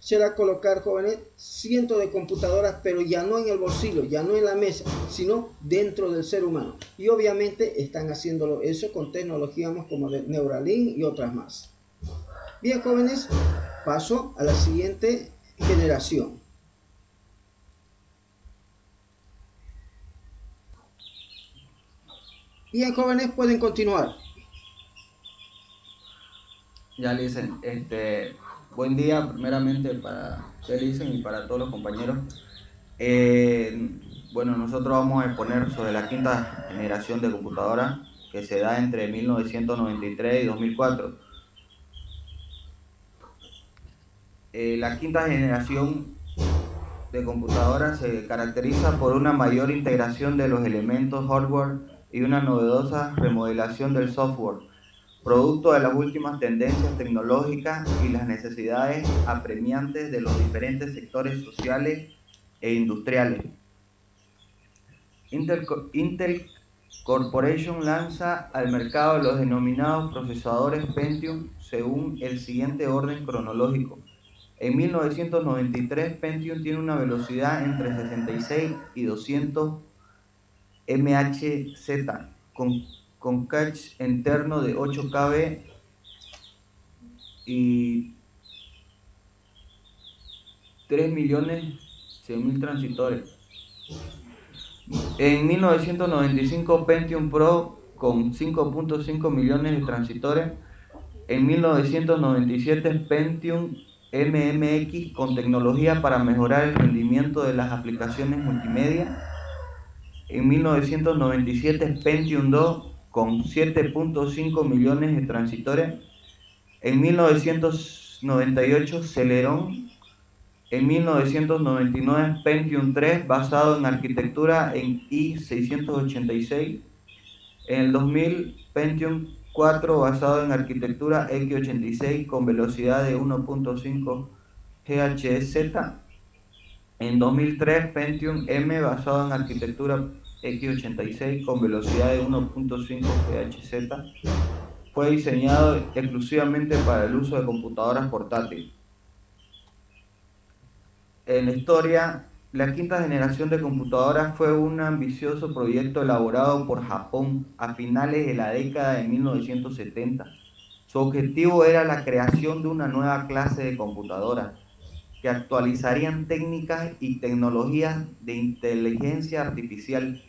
será colocar, jóvenes, cientos de computadoras, pero ya no en el bolsillo, ya no en la mesa, sino dentro del ser humano. Y obviamente están haciéndolo eso con tecnologías como de Neuralink y otras más. Bien, jóvenes, paso a la siguiente generación. Bien, jóvenes, pueden continuar.
Ya, Licen, buen día primeramente para usted, Licen, y para todos los compañeros. Bueno, nosotros vamos a exponer sobre la quinta generación de computadora que se da entre 1993 y 2004. La quinta generación de computadoras se caracteriza por una mayor integración de los elementos hardware y una novedosa remodelación del software, producto de las últimas tendencias tecnológicas y las necesidades apremiantes de los diferentes sectores sociales e industriales. Intel Corporation lanza al mercado los denominados procesadores Pentium según el siguiente orden cronológico. En 1993, Pentium tiene una velocidad entre 66 y 200 MHz con cache interno de 8 KB y 3.100.000 transistores. En 1995, Pentium Pro con 5.5 millones de transistores. En 1997, Pentium MMX con tecnología para mejorar el rendimiento de las aplicaciones multimedia. En 1997, Pentium 2 con 7.5 millones de transistores. En 1998, Celeron. En 1999, Pentium 3 basado en arquitectura en i686. En el 2000, Pentium 4 basado en arquitectura x86 con velocidad de 1.5 GHz. En 2003, Pentium M basado en arquitectura x86 con velocidad de 1.5 GHz. Fue diseñado exclusivamente para el uso de computadoras portátiles. En la historia, la quinta generación de computadoras fue un ambicioso proyecto elaborado por Japón a finales de la década de 1970. Su objetivo era la creación de una nueva clase de computadoras que actualizarían técnicas y tecnologías de inteligencia artificial.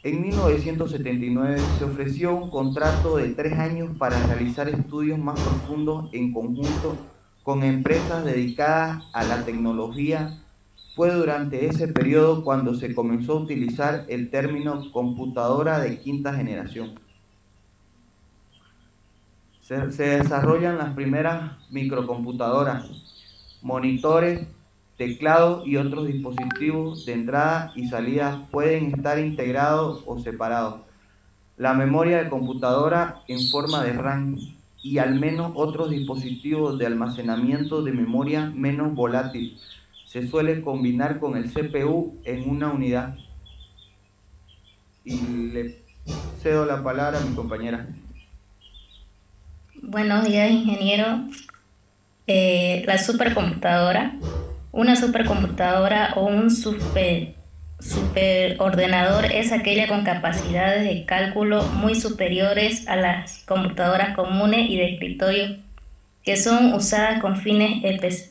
En 1979 se ofreció un contrato de 3 años para realizar estudios más profundos en conjunto con empresas dedicadas a la tecnología. Fue durante ese periodo cuando se comenzó a utilizar el término computadora de quinta generación. Se desarrollan las primeras microcomputadoras, monitores, teclados y otros dispositivos de entrada y salida pueden estar integrados o separados. La memoria de computadora en forma de RAM y al menos otros dispositivos de almacenamiento de memoria menos volátil se suele combinar con el CPU en una unidad. Y le cedo la palabra a mi compañera.
Buenos días, ingeniero. La supercomputadora. Una supercomputadora o un superordenador es aquella con capacidades de cálculo muy superiores a las computadoras comunes y de escritorio que son usadas con fines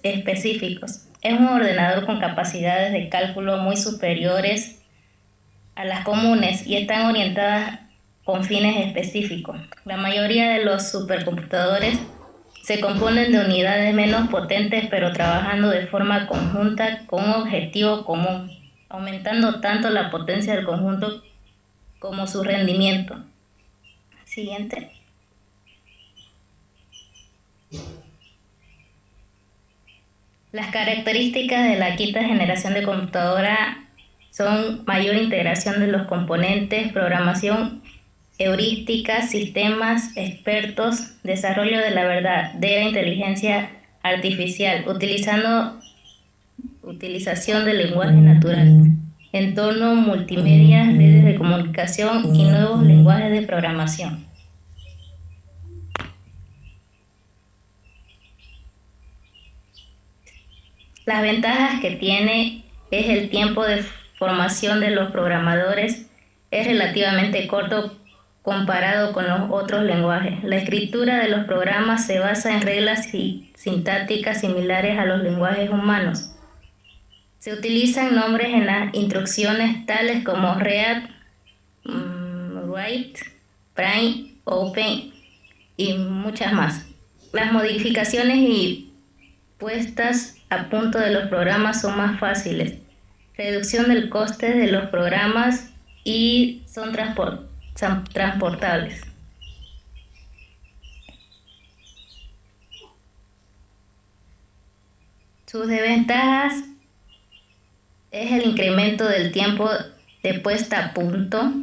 específicos. Es un ordenador con capacidades de cálculo muy superiores a las comunes y están orientadas con fines específicos. La mayoría de los supercomputadores se componen de unidades menos potentes, pero trabajando de forma conjunta con un objetivo común, aumentando tanto la potencia del conjunto como su rendimiento. Siguiente. Las características de la quinta generación de computadora son mayor integración de los componentes, programación heurística, sistemas expertos, desarrollo de la verdadera inteligencia artificial, utilización del lenguaje natural, entorno multimedia, redes de comunicación y nuevos lenguajes de programación. Las ventajas que tiene es el tiempo de formación de los programadores es relativamente corto comparado con los otros lenguajes. La escritura de los programas se basa en reglas sintácticas similares a los lenguajes humanos. Se utilizan nombres en las instrucciones tales como read, Write, Prime, Open y muchas más. Las modificaciones y puestas a punto de los programas son más fáciles. Reducción del coste de los programas y son transportables. Sus desventajas es el incremento del tiempo de puesta a punto,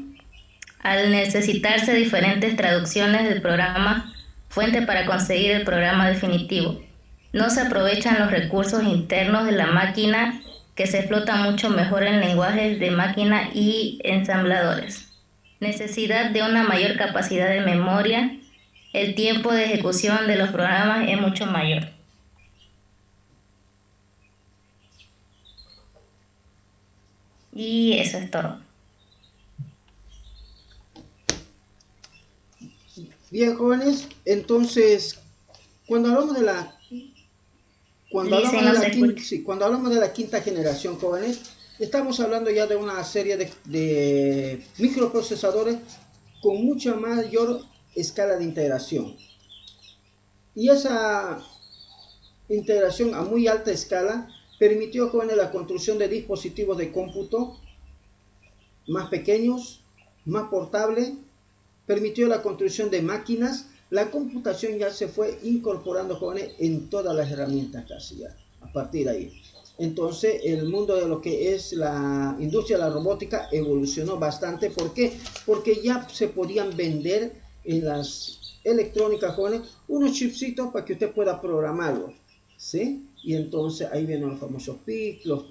al necesitarse diferentes traducciones del programa fuente para conseguir el programa definitivo. No se aprovechan los recursos internos de la máquina, que se explota mucho mejor en lenguajes de máquina y ensambladores. Necesidad de una mayor capacidad de memoria. El tiempo de ejecución de los programas es mucho mayor. Y eso es todo.
Bien, jóvenes, entonces, cuando hablamos de la quinta generación, jóvenes, estamos hablando ya de una serie de microprocesadores con mucha mayor escala de integración. Y esa integración a muy alta escala permitió, jóvenes, la construcción de dispositivos de cómputo más pequeños, más portables, permitió la construcción de máquinas. La computación ya se fue incorporando, jóvenes, en todas las herramientas casi ya, a partir de ahí. Entonces, el mundo de lo que es la industria de la robótica evolucionó bastante. ¿Por qué? Porque ya se podían vender en las electrónicas, jóvenes, unos chipsitos para que usted pueda programarlos, ¿sí? Y entonces ahí vienen los famosos PIC, los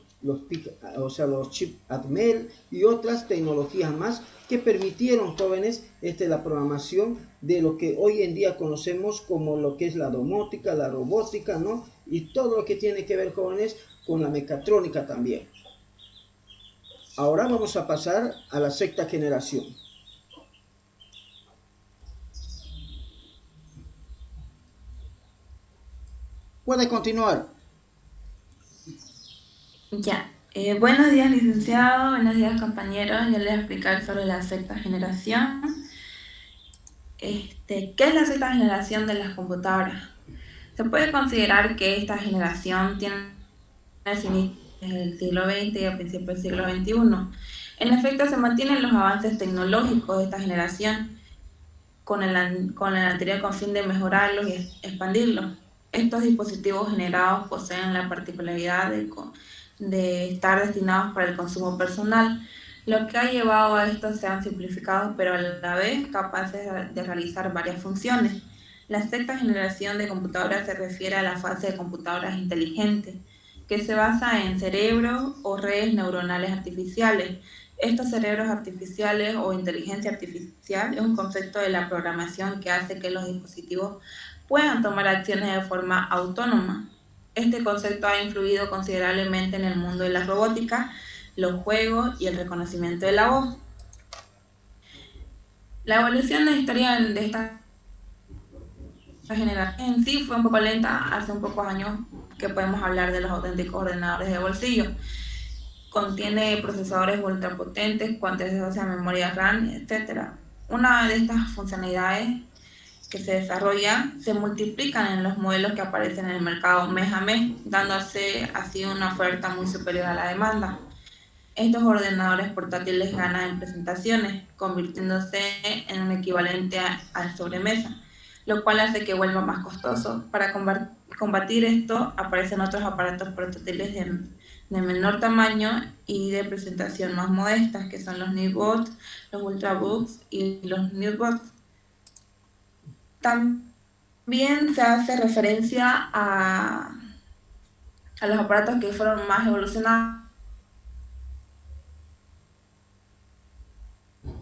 chips Atmel y otras tecnologías más que permitieron, jóvenes, la programación de lo que hoy en día conocemos como lo que es la domótica, la robótica, ¿no? Y todo lo que tiene que ver, jóvenes, con la mecatrónica también. Ahora vamos a pasar a la sexta generación. Puede continuar.
Ya. Buenos días, licenciado. Buenos días, compañeros. Yo les voy a explicar sobre la sexta generación. ¿Qué es la sexta generación de las computadoras? Se puede considerar que esta generación tiene sus inicios en el siglo XX y a principios del siglo XXI. En efecto, se mantienen los avances tecnológicos de esta generación con el anterior con fin de mejorarlos y expandirlos. Estos dispositivos generados poseen la particularidad de estar destinados para el consumo personal, lo que ha llevado a estos sean simplificados, pero a la vez capaces de realizar varias funciones. La sexta generación de computadoras se refiere a la fase de computadoras inteligentes, que se basa en cerebros o redes neuronales artificiales. Estos cerebros artificiales o inteligencia artificial es un concepto de la programación que hace que los dispositivos puedan tomar acciones de forma autónoma. Este concepto ha influido considerablemente en el mundo de la robótica, los juegos y el reconocimiento de la voz. La evolución de la historia de esta generación en sí fue un poco lenta. Hace un pocos años que podemos hablar de los auténticos ordenadores de bolsillo. Contiene procesadores ultrapotentes, cuantizados de memoria RAM, etc. Una de estas funcionalidades que se desarrollan se multiplican en los modelos que aparecen en el mercado mes a mes, dándose así una oferta muy superior a la demanda. Estos ordenadores portátiles ganan en presentaciones, convirtiéndose en un equivalente al sobremesa, lo cual hace que vuelva más costoso. Para combatir esto, aparecen otros aparatos portátiles de menor tamaño y de presentación más modestas, que son los netbooks, los ultrabooks y los netbooks. También se hace referencia a los aparatos que fueron más evolucionados,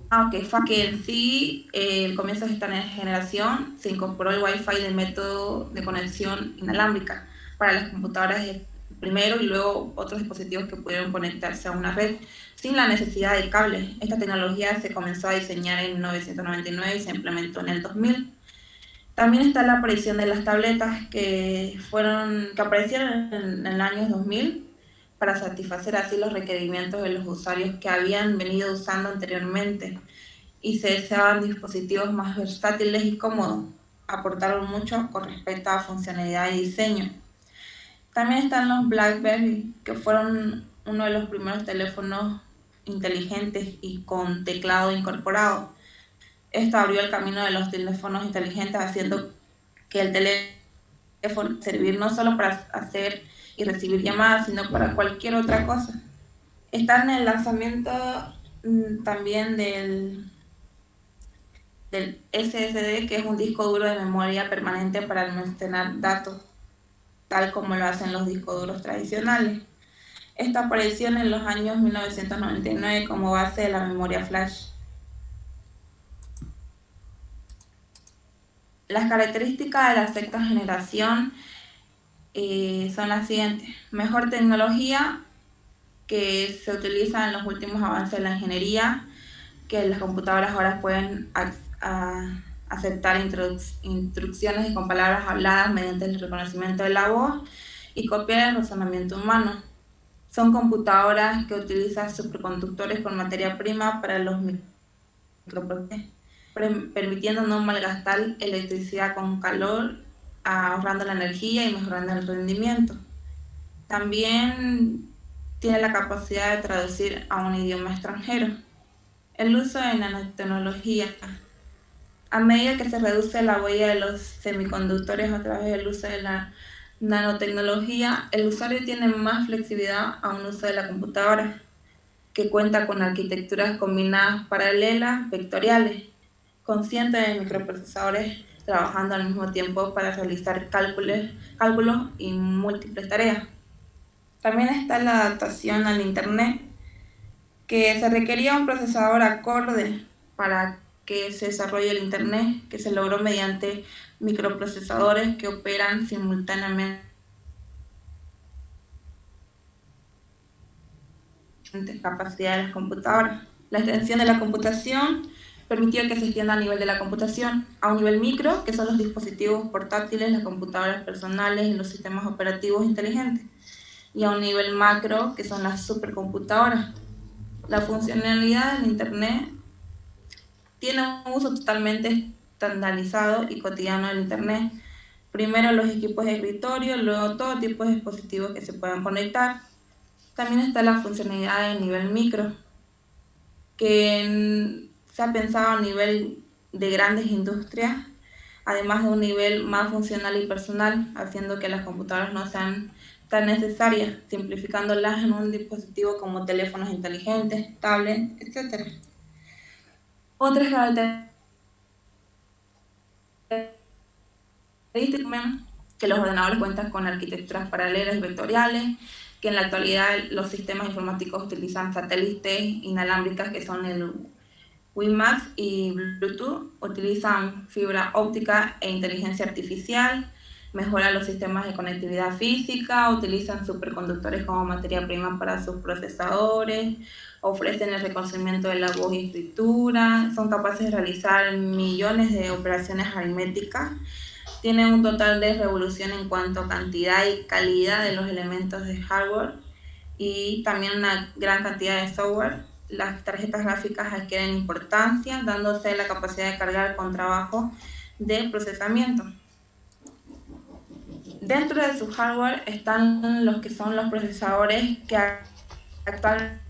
aunque en sí el comienzo de esta generación se incorporó el Wi-Fi del método de conexión inalámbrica para las computadoras primero y luego otros dispositivos que pudieron conectarse a una red sin la necesidad de cables. Esta tecnología se comenzó a diseñar en 1999 y se implementó en el 2000. También está la aparición de las tabletas que aparecieron en el año 2000 para satisfacer así los requerimientos de los usuarios que habían venido usando anteriormente. y se deseaban dispositivos más versátiles y cómodos. Aportaron mucho con respecto a funcionalidad y diseño. También están los BlackBerry, que fueron uno de los primeros teléfonos inteligentes y con teclado incorporado. Esto abrió el camino de los teléfonos inteligentes, haciendo que el teléfono servir no solo para hacer y recibir llamadas, sino para cualquier otra cosa. Está en el lanzamiento también del SSD, que es un disco duro de memoria permanente para almacenar datos, tal como lo hacen los discos duros tradicionales. Esta apareció en los años 1999 como base de la memoria flash. Las características de la sexta generación son las siguientes. Mejor tecnología, que se utiliza en los últimos avances de la ingeniería, que las computadoras ahora pueden aceptar instrucciones con palabras habladas mediante el reconocimiento de la voz y copiar el razonamiento humano. Son computadoras que utilizan superconductores con materia prima para los microprocesadores, permitiendo no malgastar electricidad con calor, ahorrando la energía y mejorando el rendimiento. También tiene la capacidad de traducir a un idioma extranjero. El uso de nanotecnología. A medida que se reduce la huella de los semiconductores a través del uso de la nanotecnología, el usuario tiene más flexibilidad a un uso de la computadora, que cuenta con arquitecturas combinadas paralelas vectoriales, con cientos de microprocesadores trabajando al mismo tiempo para realizar cálculos y múltiples tareas. También está la adaptación al Internet, que se requería un procesador acorde para que se desarrolle el Internet, que se logró mediante microprocesadores que operan simultáneamente capacidad de las computadoras. La extensión de la computación permitió que se extienda a nivel de la computación, a un nivel micro, que son los dispositivos portátiles, las computadoras personales y los sistemas operativos inteligentes, y a un nivel macro, que son las supercomputadoras. La funcionalidad del Internet tiene un uso totalmente estandarizado y cotidiano del Internet. Primero los equipos de escritorio, luego todo tipo de dispositivos que se puedan conectar. También está la funcionalidad del nivel micro, que se ha pensado a nivel de grandes industrias, además de un nivel más funcional y personal, haciendo que las computadoras no sean tan necesarias, simplificándolas en un dispositivo como teléfonos inteligentes, tablets, etc. Otras características, que los ordenadores cuentan con arquitecturas paralelas y vectoriales, que en la actualidad los sistemas informáticos utilizan satélites inalámbricas, que son el WiMAX y Bluetooth, utilizan fibra óptica e inteligencia artificial, mejoran los sistemas de conectividad física, utilizan superconductores como materia prima para sus procesadores, ofrecen el reconocimiento de la voz y escritura, son capaces de realizar millones de operaciones aritméticas, tienen un total de revolución en cuanto a cantidad y calidad de los elementos de hardware y también una gran cantidad de software. Las tarjetas gráficas adquieren importancia, dándose la capacidad de cargar con trabajo de procesamiento. Dentro de su hardware están los que son los procesadores, que actualmente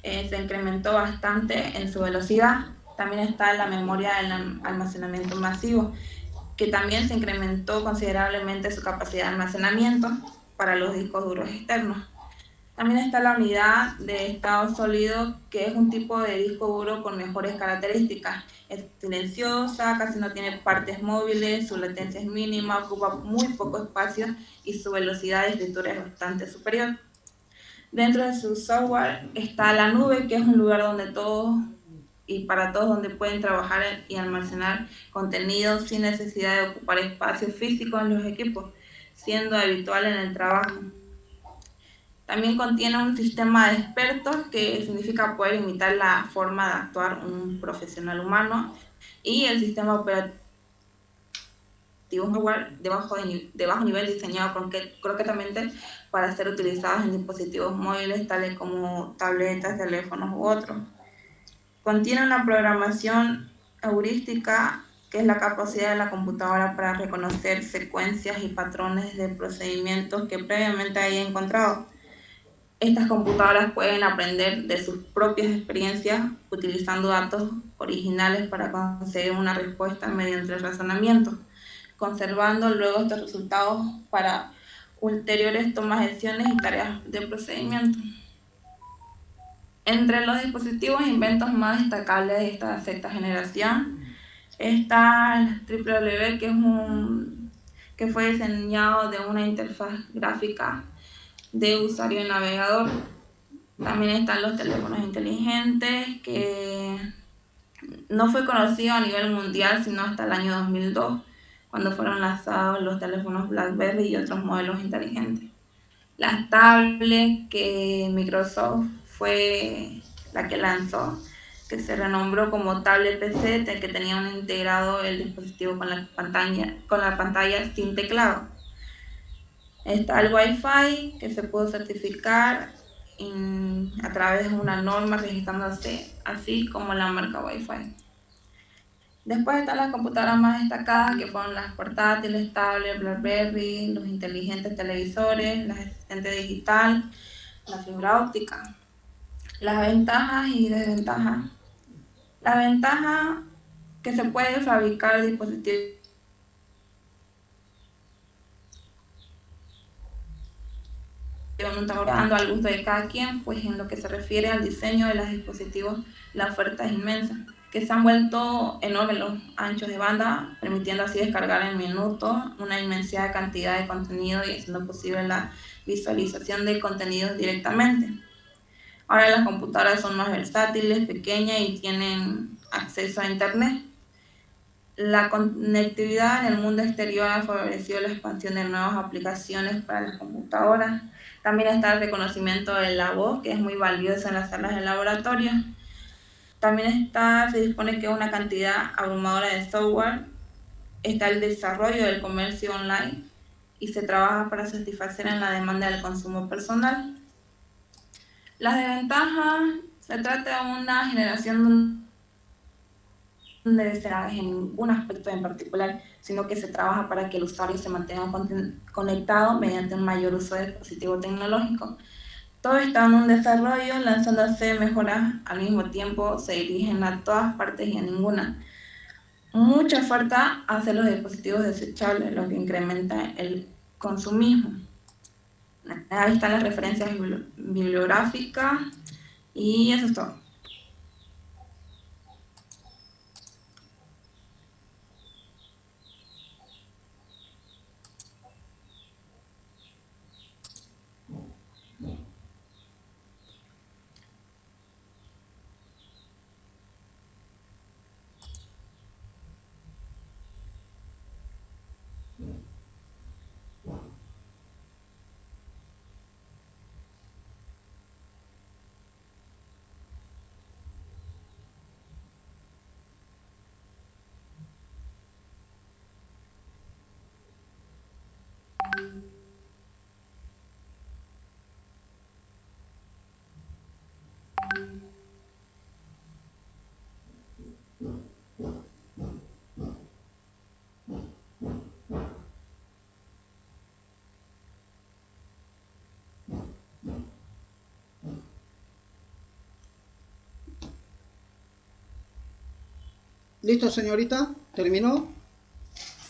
se incrementó bastante en su velocidad. También está la memoria del almacenamiento masivo, que también se incrementó considerablemente su capacidad de almacenamiento para los discos duros externos. También está la unidad de estado sólido, que es un tipo de disco duro con mejores características. Es silenciosa, casi no tiene partes móviles, su latencia es mínima, ocupa muy poco espacio y su velocidad de escritura es bastante superior. Dentro de su software está la nube, que es un lugar donde todos y para todos, donde pueden trabajar y almacenar contenido sin necesidad de ocupar espacio físico en los equipos, siendo habitual en el trabajo. También contiene un sistema de expertos, que significa poder imitar la forma de actuar un profesional humano, y el sistema operativo de bajo nivel diseñado croquetamente para ser utilizados en dispositivos móviles tales como tabletas, teléfonos u otros. Contiene una programación heurística, que es la capacidad de la computadora para reconocer secuencias y patrones de procedimientos que previamente haya encontrado. Estas computadoras pueden aprender de sus propias experiencias utilizando datos originales para conseguir una respuesta mediante el razonamiento, conservando luego estos resultados para ulteriores tomas de decisiones y tareas de procedimiento. Entre los dispositivos e inventos más destacables de esta sexta generación está el TWW, que fue diseñado de una interfaz gráfica de usuario y navegador. También están los teléfonos inteligentes, que no fue conocido a nivel mundial sino hasta el año 2002, cuando fueron lanzados los teléfonos BlackBerry y otros modelos inteligentes. Las tablets, que Microsoft fue la que lanzó, que se renombró como tablet PC, que tenía integrado el dispositivo con la pantalla sin teclado. Está el Wi-Fi, que se pudo certificar a través de una norma registrándose así como la marca Wi-Fi. Después están las computadoras más destacadas, que fueron las portátiles, tablets, BlackBerry, los inteligentes televisores, las asistentes digital, la fibra óptica. Las ventajas y desventajas. La ventaja, que se puede fabricar dispositivos dando al gusto de cada quien, pues en lo que se refiere al diseño de los dispositivos, la oferta es inmensa, que se han vuelto enormes los anchos de banda, permitiendo así descargar en minutos una inmensa cantidad de contenido y haciendo posible la visualización de contenidos directamente. Ahora las computadoras son más versátiles, pequeñas y tienen acceso a internet. La conectividad en el mundo exterior ha favorecido la expansión de nuevas aplicaciones para las computadoras. También está el reconocimiento de la voz, que es muy valioso en las salas de laboratorio. También se dispone que una cantidad abrumadora de software. Está el desarrollo del comercio online y se trabaja para satisfacer en la demanda del consumo personal. Las desventajas: se trata de una generación donde se hace en ningún aspecto en particular, sino que se trabaja para que el usuario se mantenga conectado mediante un mayor uso de dispositivos tecnológicos. Todo está en un desarrollo, lanzándose mejoras al mismo tiempo, se dirigen a todas partes y a ninguna. Mucha falta hace los dispositivos desechables, lo que incrementa el consumismo. Ahí están las referencias bibliográficas y eso es todo.
¿Listo, señorita? ¿Terminó?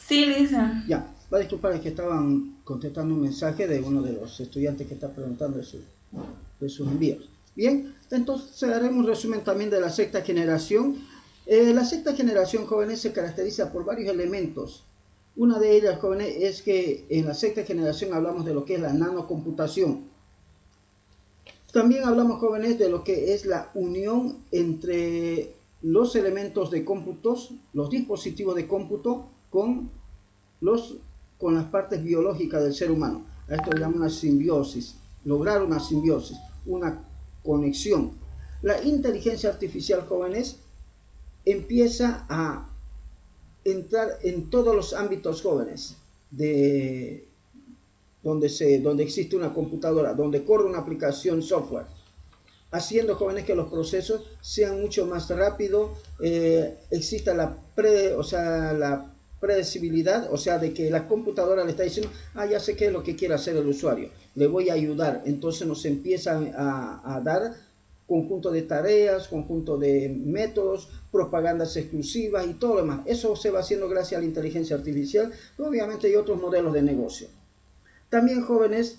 Sí, Lisa.
Ya, va a disculpar, es que estaban contestando un mensaje de uno de los estudiantes que está preguntando de sus envíos. Bien, entonces haremos un resumen también de la sexta generación. La sexta generación, jóvenes, se caracteriza por varios elementos. Una de ellas, jóvenes, es que en la sexta generación hablamos de lo que es la nanocomputación. También hablamos, jóvenes, de lo que es la unión entre los elementos de cómputos, los dispositivos de cómputo, con las partes biológicas del ser humano. A esto le llamamos una simbiosis, lograr una simbiosis, una conexión. La inteligencia artificial, jóvenes, empieza a entrar en todos los ámbitos, jóvenes, donde existe una computadora, donde corre una aplicación software. haciendo, jóvenes, que los procesos sean mucho más rápidos, exista la predecibilidad, o sea, de que la computadora le está diciendo, ya sé qué es lo que quiere hacer el usuario, le voy a ayudar. Entonces nos empiezan a dar conjunto de tareas, conjunto de métodos, propagandas exclusivas y todo lo demás. Eso se va haciendo gracias a la inteligencia artificial, pero obviamente hay otros modelos de negocio. También, jóvenes,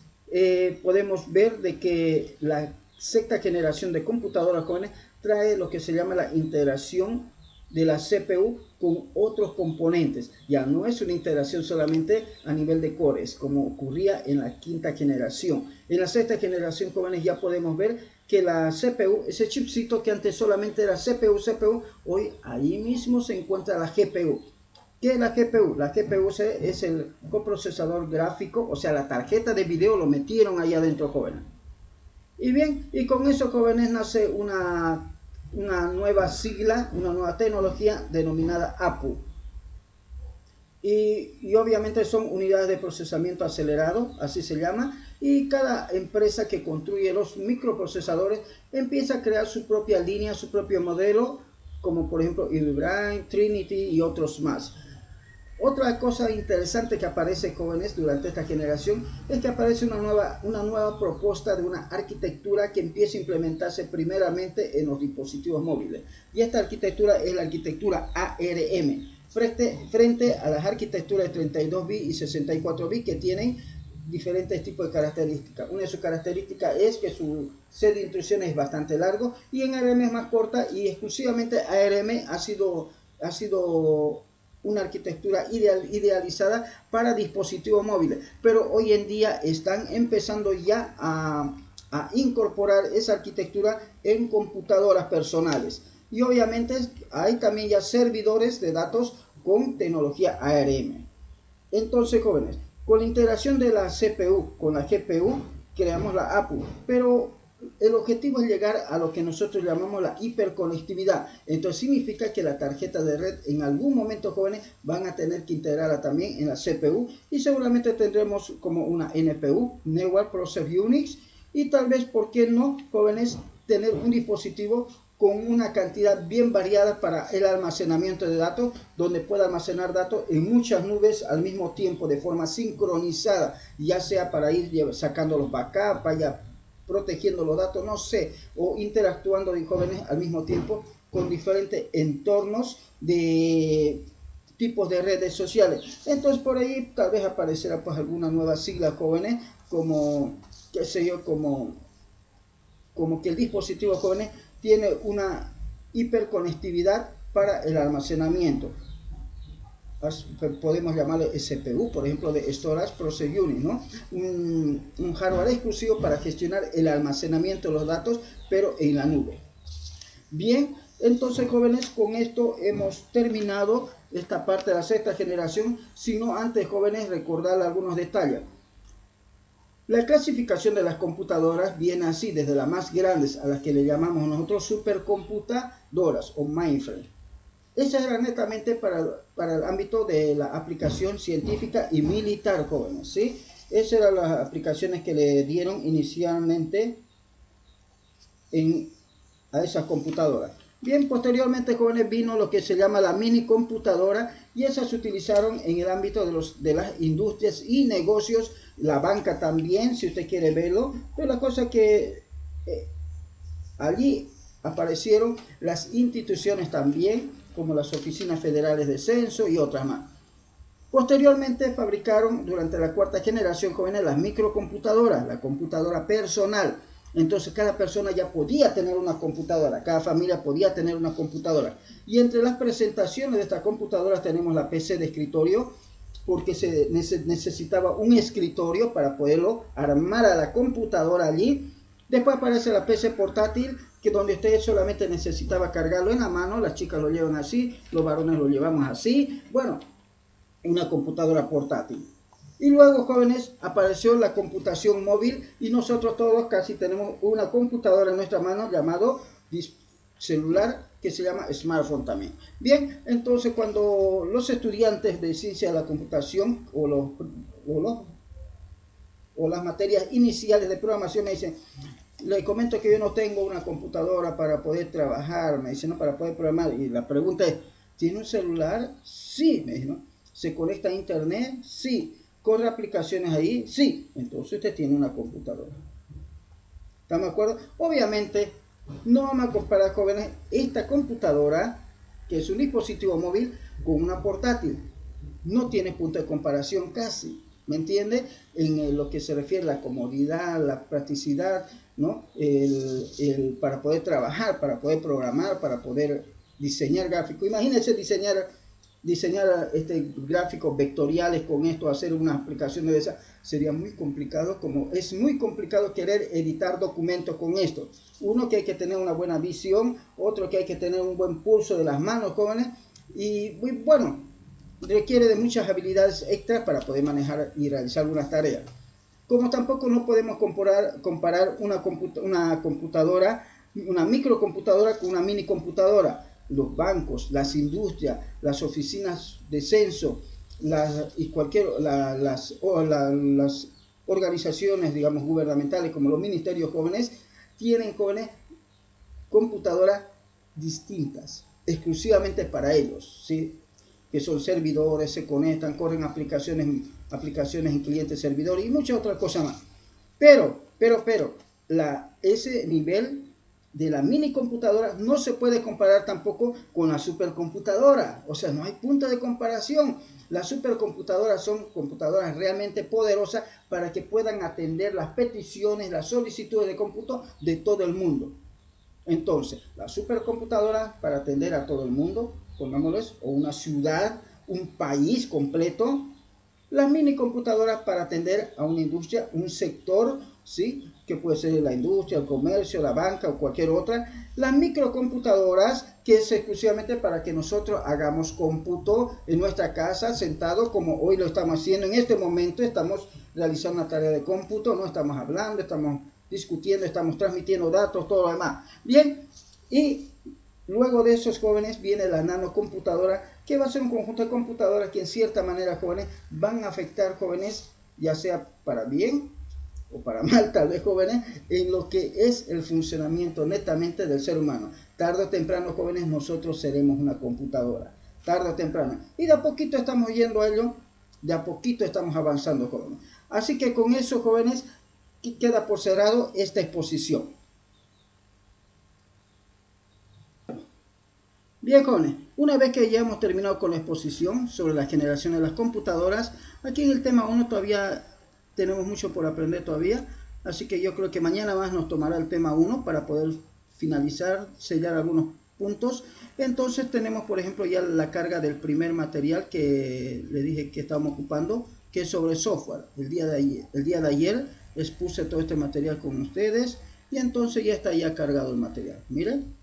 podemos ver de que la sexta generación de computadoras, jóvenes, trae lo que se llama la integración de la CPU con otros componentes. Ya no es una integración solamente a nivel de cores, como ocurría en la quinta generación. En la sexta generación, jóvenes, ya podemos ver que la CPU, ese chipcito que antes solamente era CPU, hoy ahí mismo se encuentra la GPU. ¿Qué es la GPU? La GPU es el coprocesador gráfico, o sea, la tarjeta de video lo metieron ahí adentro, jóvenes. Y bien, y con eso, jóvenes, nace una nueva sigla, una nueva tecnología denominada APU. Y obviamente son unidades de procesamiento acelerado, así se llama, y cada empresa que construye los microprocesadores empieza a crear su propia línea, su propio modelo, como por ejemplo Inbrain, Trinity y otros más. Otra cosa interesante que aparece, jóvenes, durante esta generación es que aparece una nueva propuesta de una arquitectura que empieza a implementarse primeramente en los dispositivos móviles. Y esta arquitectura es la arquitectura ARM, frente a las arquitecturas de 32 bits y 64 bits que tienen diferentes tipos de características. Una de sus características es que su set de instrucciones es bastante largo y en ARM es más corta, y exclusivamente ARM ha sido una arquitectura idealizada para dispositivos móviles, pero hoy en día están empezando ya a incorporar esa arquitectura en computadoras personales, y obviamente hay también ya servidores de datos con tecnología ARM. Entonces, jóvenes, con la integración de la CPU con la GPU creamos la APU, pero el objetivo es llegar a lo que nosotros llamamos la hiperconectividad. Entonces significa que la tarjeta de red en algún momento, jóvenes, van a tener que integrarla también en la CPU, y seguramente tendremos como una NPU, Network Processor Units, y tal vez, ¿por qué no, jóvenes, tener un dispositivo con una cantidad bien variada para el almacenamiento de datos, donde pueda almacenar datos en muchas nubes al mismo tiempo de forma sincronizada, ya sea para ir sacando los backups, vaya protegiendo los datos, no sé, o interactuando, de jóvenes, al mismo tiempo con diferentes entornos de tipos de redes sociales. Entonces por ahí tal vez aparecerá pues alguna nueva sigla, jóvenes, como, qué sé yo, como que el dispositivo, jóvenes, tiene una hiperconectividad para el almacenamiento. Podemos llamarle CPU, por ejemplo, de Storage Process Unit, ¿no? Un hardware exclusivo para gestionar el almacenamiento de los datos, pero en la nube. Bien, entonces, jóvenes, con esto hemos terminado esta parte de la sexta generación, sino antes, jóvenes, recordar algunos detalles. La clasificación de las computadoras viene así, desde las más grandes, a las que le llamamos nosotros supercomputadoras o mainframe. Esa era netamente para el ámbito de la aplicación científica y militar, jóvenes, ¿sí? Esas eran las aplicaciones que le dieron inicialmente a esas computadoras. Bien, posteriormente, jóvenes, vino lo que se llama la mini computadora, y esas se utilizaron en el ámbito de las industrias y negocios, la banca también, si usted quiere verlo, pero la cosa que allí aparecieron las instituciones también, como las oficinas federales de censo y otras más. Posteriormente fabricaron durante la cuarta generación, jóvenes, las microcomputadoras, la computadora personal. Entonces cada persona ya podía tener una computadora, cada familia podía tener una computadora. Y entre las presentaciones de estas computadoras tenemos la PC de escritorio, porque se necesitaba un escritorio para poderlo armar a la computadora allí. Después aparece la PC portátil, que donde usted solamente necesitaba cargarlo en la mano, las chicas lo llevan así, los varones lo llevamos así, bueno, una computadora portátil. Y luego, jóvenes, apareció la computación móvil, y nosotros todos casi tenemos una computadora en nuestra mano llamado celular, que se llama smartphone también. Bien, entonces cuando los estudiantes de ciencia de la computación o las materias iniciales de programación me dicen, le comento que yo no tengo una computadora para poder trabajar, me dice, no, para poder programar. Y la pregunta es, ¿tiene un celular? Sí, me dice, ¿no? ¿Se conecta a internet? Sí. ¿Corre aplicaciones ahí? Sí. Entonces usted tiene una computadora. ¿Estamos de acuerdo? Obviamente, no vamos a comparar, jóvenes, esta computadora, que es un dispositivo móvil, con una portátil. No tiene punto de comparación casi, ¿me entiende? En lo que se refiere a la comodidad, la practicidad, ¿no? Para poder trabajar, para poder programar, para poder diseñar gráficos. Imagínense diseñar gráficos vectoriales con esto, hacer unas aplicaciones de esas, sería muy complicado, como es muy complicado querer editar documentos con esto. Uno, que hay que tener una buena visión, otro, que hay que tener un buen pulso de las manos, jóvenes, y bueno, requiere de muchas habilidades extras para poder manejar y realizar algunas tareas. Como tampoco no podemos comparar una computadora, una microcomputadora con una mini computadora. Los bancos, las industrias, las oficinas de censo, las organizaciones, digamos, gubernamentales, como los ministerios, jóvenes, tienen, jóvenes, computadoras distintas, exclusivamente para ellos, ¿sí? Que son servidores, se conectan, corren aplicaciones en cliente servidor y muchas otras cosas más. Pero, ese nivel de la mini computadora no se puede comparar tampoco con la supercomputadora. O sea, no hay punto de comparación. Las supercomputadoras son computadoras realmente poderosas para que puedan atender las peticiones, las solicitudes de cómputo de todo el mundo. Entonces, la supercomputadora para atender a todo el mundo, pongámoslo, o una ciudad, un país completo. Las mini computadoras para atender a una industria, un sector, ¿sí? Que puede ser la industria, el comercio, la banca o cualquier otra. Las microcomputadoras, que es exclusivamente para que nosotros hagamos cómputo en nuestra casa, sentado como hoy lo estamos haciendo. En este momento estamos realizando una tarea de cómputo, no estamos hablando, estamos discutiendo, estamos transmitiendo datos, todo lo demás. Bien, y luego de esos, jóvenes, viene la nanocomputadora, que va a ser un conjunto de computadoras que en cierta manera, jóvenes, van a afectar, jóvenes, ya sea para bien o para mal, tal vez, jóvenes, en lo que es el funcionamiento netamente del ser humano. Tarde o temprano, jóvenes, nosotros seremos una computadora. Tarde o temprano. Y de a poquito estamos yendo a ello, de a poquito estamos avanzando, jóvenes. Así que con eso, jóvenes, queda por cerrado esta exposición. Bien, jóvenes, una vez que ya hemos terminado con la exposición sobre la generación de las computadoras, aquí en el tema 1 todavía tenemos mucho por aprender todavía, así que yo creo que mañana más nos tomará el tema 1 para poder finalizar, sellar algunos puntos. Entonces tenemos, por ejemplo, ya la carga del primer material que le dije que estábamos ocupando, que es sobre software. El día de ayer expuse todo este material con ustedes y entonces ya está ya cargado el material. Miren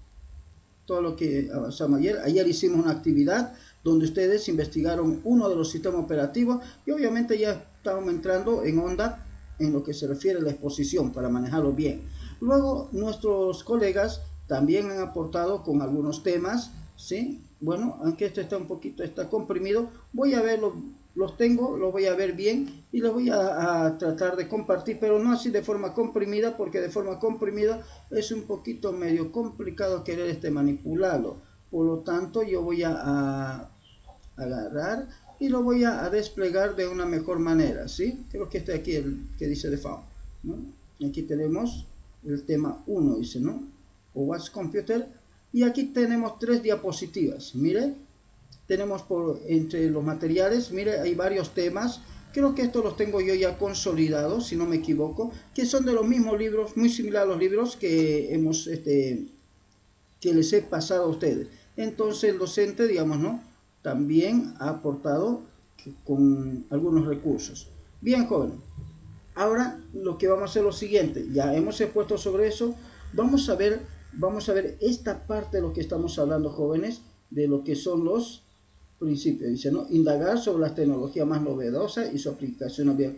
todo lo que avanzamos ayer. Ayer hicimos una actividad donde ustedes investigaron uno de los sistemas operativos y obviamente ya estamos entrando en onda en lo que se refiere a la exposición para manejarlo bien. Luego nuestros colegas también han aportado con algunos temas, ¿sí? Bueno, aunque esto está comprimido, voy a verlo, los voy a ver bien y los voy a tratar de compartir, pero no así de forma comprimida, porque de forma comprimida es un poquito medio complicado querer manipularlo. Por lo tanto, yo voy a agarrar y lo voy a desplegar de una mejor manera, ¿sí? Creo que este aquí el que dice de FAO, ¿no? Aquí tenemos el tema 1, dice, ¿no? O What's Computer, y aquí tenemos 3 diapositivas, mire, tenemos entre los materiales, mire, hay varios temas, creo que estos los tengo yo ya consolidados, si no me equivoco, que son de los mismos libros, muy similar a los libros que hemos, que les he pasado a ustedes. Entonces el docente, digamos, ¿no? También ha aportado con algunos recursos. Bien, jóvenes, ahora lo que vamos a hacer es lo siguiente, ya hemos expuesto sobre eso, vamos a ver esta parte de lo que estamos hablando, jóvenes, de lo que son los principios. Dice, ¿no? Indagar sobre las tecnologías más novedosas y su aplicación a la vida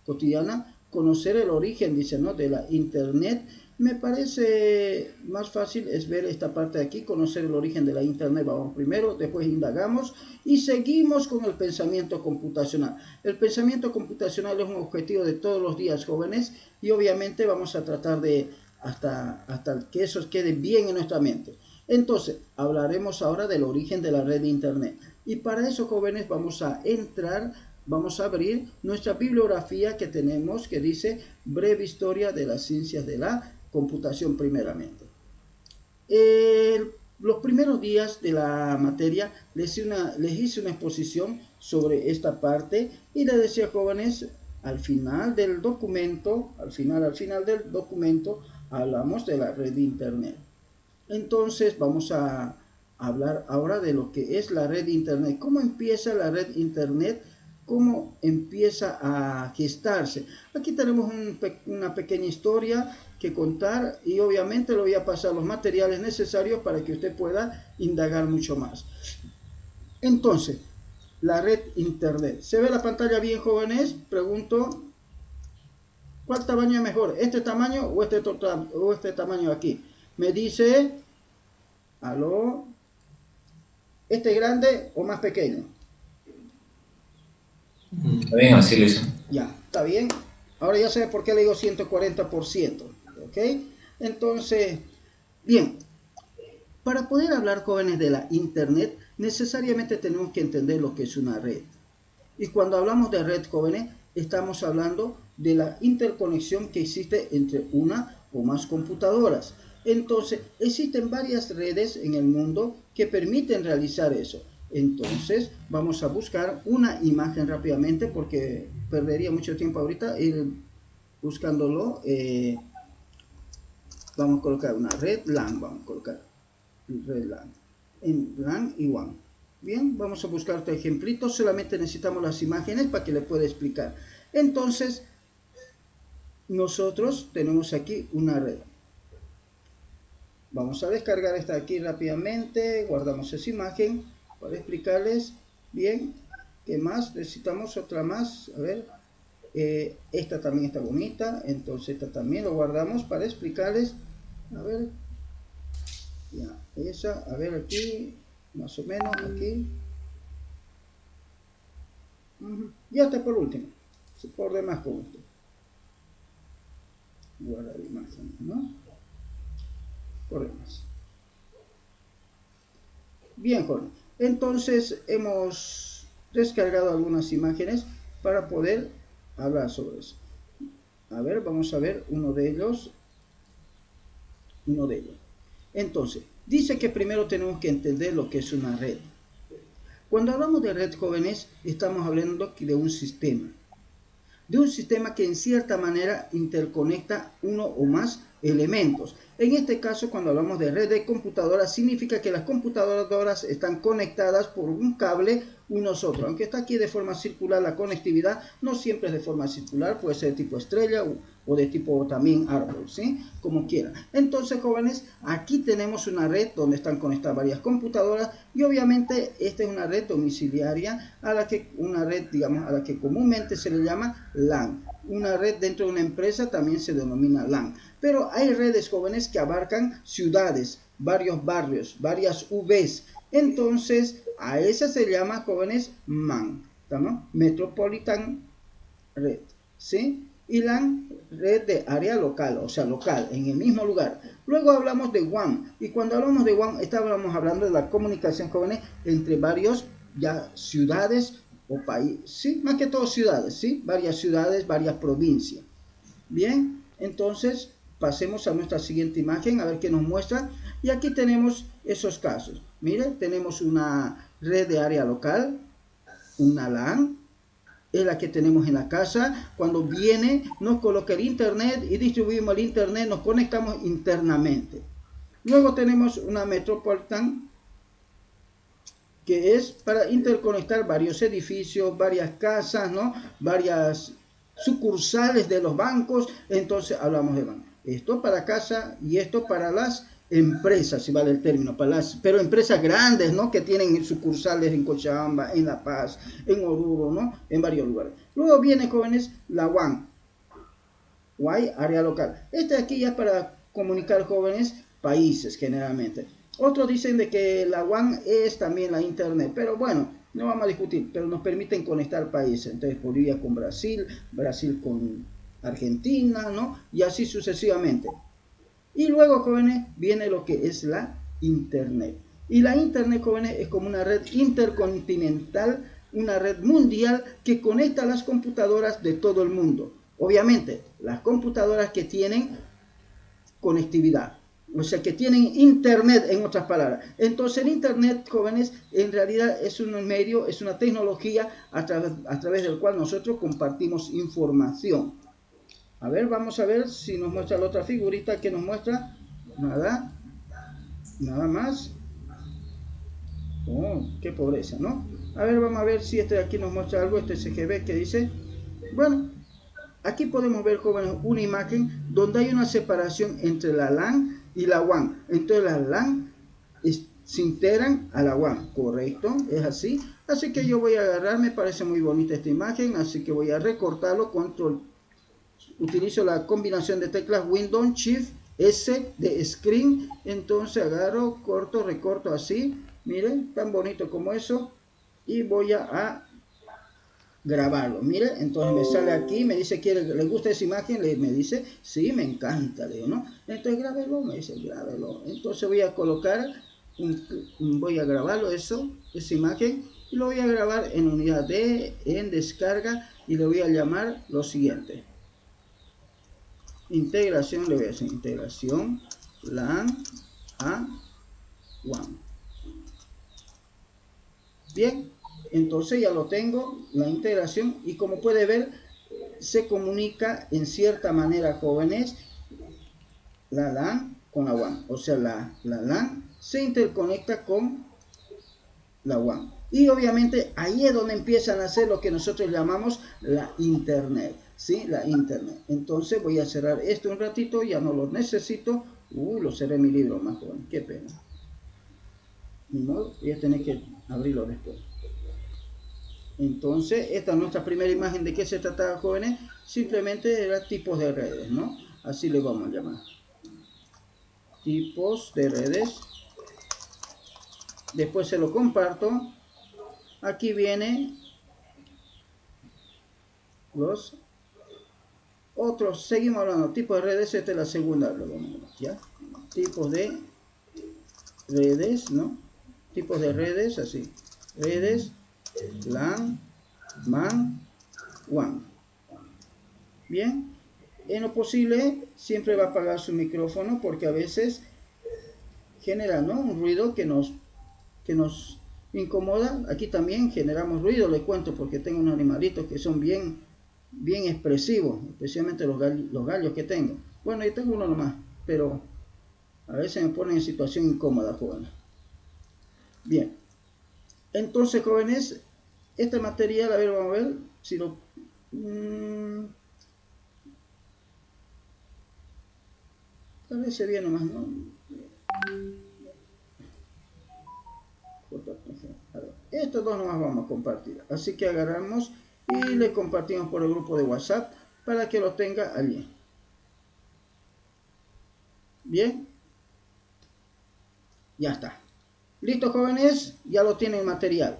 cotidiana, conocer el origen, dice, ¿no? De la Internet. Me parece más fácil es ver esta parte de aquí, conocer el origen de la Internet. Vamos primero, después indagamos y seguimos con el pensamiento computacional. El pensamiento computacional es un objetivo de todos los días, jóvenes, y obviamente vamos a tratar de hasta que eso quede bien en nuestra mente. Entonces, hablaremos ahora del origen de la red de Internet. Y para eso, jóvenes, vamos a abrir nuestra bibliografía que tenemos, que dice Breve Historia de las Ciencias de la Computación primeramente. Los primeros días de la materia les hice una exposición sobre esta parte y les decía, jóvenes, al final del documento, hablamos de la red de Internet. Entonces vamos a hablar ahora de lo que es la red de Internet. ¿Cómo empieza la red Internet? ¿Cómo empieza a gestarse? Aquí tenemos una pequeña historia que contar y obviamente le voy a pasar los materiales necesarios para que usted pueda indagar mucho más. Entonces, la red Internet. ¿Se ve la pantalla bien, jóvenes? Pregunto, ¿cuál tamaño es mejor? ¿Este tamaño o este tamaño aquí? Me dice, ¿aló? ¿Este grande o más pequeño?
Está bien, así lo hizo.
Ya, está bien. Ahora ya sé por qué le digo 140%. ¿Ok? Entonces, bien. Para poder hablar, jóvenes, de la Internet, necesariamente tenemos que entender lo que es una red. Y cuando hablamos de red, jóvenes, estamos hablando de la interconexión que existe entre una o más computadoras. Entonces, existen varias redes en el mundo que permiten realizar eso. Entonces, vamos a buscar una imagen rápidamente porque perdería mucho tiempo ahorita ir buscándolo. Vamos a colocar una red LAN, vamos a colocar red LAN, en LAN y WAN. Bien, vamos a buscar este ejemplito, solamente necesitamos las imágenes para que le pueda explicar. Entonces, nosotros tenemos aquí una red. Vamos a descargar esta aquí rápidamente, guardamos esa imagen para explicarles bien. ¿Qué más? Necesitamos otra más, a ver, esta también está bonita, entonces esta también lo guardamos para explicarles, a ver, ya, esa, a ver aquí, más o menos aquí, y hasta por último, por demás con esto, guardar imagen, ¿no? Corremos. Bien, Jorge. Entonces hemos descargado algunas imágenes para poder hablar sobre eso. A ver, vamos a ver uno de ellos. Entonces, dice que primero tenemos que entender lo que es una red. Cuando hablamos de red, jóvenes, estamos hablando de un sistema. De un sistema que en cierta manera interconecta uno o más elementos. En este caso, cuando hablamos de red de computadoras, significa que las computadoras están conectadas por un cable unos otros. Aunque está aquí de forma circular, la conectividad no siempre es de forma circular, puede ser de tipo estrella o de tipo también árbol, ¿sí? Como quiera. Entonces, jóvenes, aquí tenemos una red donde están conectadas varias computadoras y obviamente esta es una red domiciliaria a la que comúnmente se le llama LAN. Una red dentro de una empresa también se denomina LAN. Pero hay redes, jóvenes, que abarcan ciudades, varios barrios, varias UVs. Entonces, a esa se llama, jóvenes, MAN, ¿no? Metropolitan Red, ¿sí? Y LAN, red de área local, o sea, local, en el mismo lugar. Luego hablamos de WAN, y cuando hablamos de WAN, estábamos hablando de la comunicación, jóvenes, entre varios ya ciudades o países, ¿sí? Más que todo ciudades, ¿sí? Varias ciudades, varias provincias. Bien, entonces pasemos a nuestra siguiente imagen, a ver qué nos muestra. Y aquí tenemos esos casos. Mire, tenemos una red de área local, una LAN, es la que tenemos en la casa. Cuando viene, nos coloca el internet y distribuimos el internet, nos conectamos internamente. Luego tenemos una Metropolitan, que es para interconectar varios edificios, varias casas, ¿no? Varias sucursales de los bancos. Entonces hablamos de banco. Esto para casa y esto para las empresas, si vale el término, pero empresas grandes, ¿no? Que tienen sucursales en Cochabamba, en La Paz, en Oruro, ¿no? En varios lugares. Luego viene, jóvenes, la WAN, área local. Este aquí ya es para comunicar, jóvenes, países generalmente. Otros dicen de que la WAN es también la internet, pero bueno, no vamos a discutir, pero nos permiten conectar países. Entonces Bolivia con Brasil, Brasil con Argentina, ¿no? Y así sucesivamente. Y luego, jóvenes, viene lo que es la Internet. Y la Internet, jóvenes, es como una red intercontinental, una red mundial que conecta las computadoras de todo el mundo. Obviamente, las computadoras que tienen conectividad, o sea, que tienen Internet, en otras palabras. Entonces, el Internet, jóvenes, en realidad es un medio, es una tecnología a través del cual nosotros compartimos información. A ver, vamos a ver si nos muestra la otra figurita que nos muestra. Nada más. Oh, qué pobreza, ¿no? A ver, vamos a ver si este de aquí nos muestra algo, este CGB que dice. Bueno, aquí podemos ver, jóvenes, una imagen donde hay una separación entre la LAN y la WAN. Entonces las LAN se integran a la WAN, ¿correcto? Es así. Así que yo voy a agarrar, me parece muy bonita esta imagen, así que voy a recortarlo, utilizo la combinación de teclas Windows Shift S de Screen. Entonces agarro, corto, recorto así. Miren, tan bonito como eso. Y voy a grabarlo. Miren, entonces me sale aquí, me dice que le gusta esa imagen, me dice, sí, me encanta, Leo, ¿no? Entonces grábelo, me dice, grábelo. Entonces voy a colocar, voy a grabarlo esa imagen, y lo voy a grabar en unidad D, en descarga, y le voy a llamar lo siguiente. Integración, le voy a decir integración LAN a WAN. Bien, entonces ya lo tengo, la integración, y como puede ver, se comunica en cierta manera, jóvenes, la LAN con la WAN. O sea, la LAN se interconecta con la WAN. Y obviamente ahí es donde empiezan a hacer lo que nosotros llamamos la Internet. ¿Sí? La Internet. Entonces voy a cerrar esto un ratito, ya no lo necesito. Lo cerré mi libro, más joven, qué pena. Ni modo, voy a tener que abrirlo después. Entonces, esta es nuestra primera imagen. ¿De qué se trataba, jóvenes? Simplemente eran tipos de redes, ¿no? Así le vamos a llamar. Tipos de redes. Después se lo comparto. Aquí viene los otros. Seguimos hablando. Tipos de redes. Esta es la segunda. ¿Ya? Tipos de redes, ¿no? Tipos de redes, así. Redes, LAN, MAN, WAN. Bien. En lo posible, siempre va a apagar su micrófono porque a veces genera, ¿no?, un ruido que nos incomoda. Aquí también generamos ruido, le cuento, porque tengo unos animalitos que son bien expresivos, especialmente los gallos que tengo. Bueno, yo tengo uno nomás, pero a veces me ponen en situación incómoda, jóvenes. Bien, entonces, jóvenes, este material, a ver, vamos a ver si lo... tal vez se ve nomás, ¿no? Estos dos nomás vamos a compartir. Así que agarramos y le compartimos por el grupo de WhatsApp para que lo tenga allí. Bien. Ya está. Listo, jóvenes. Ya lo tienen el material.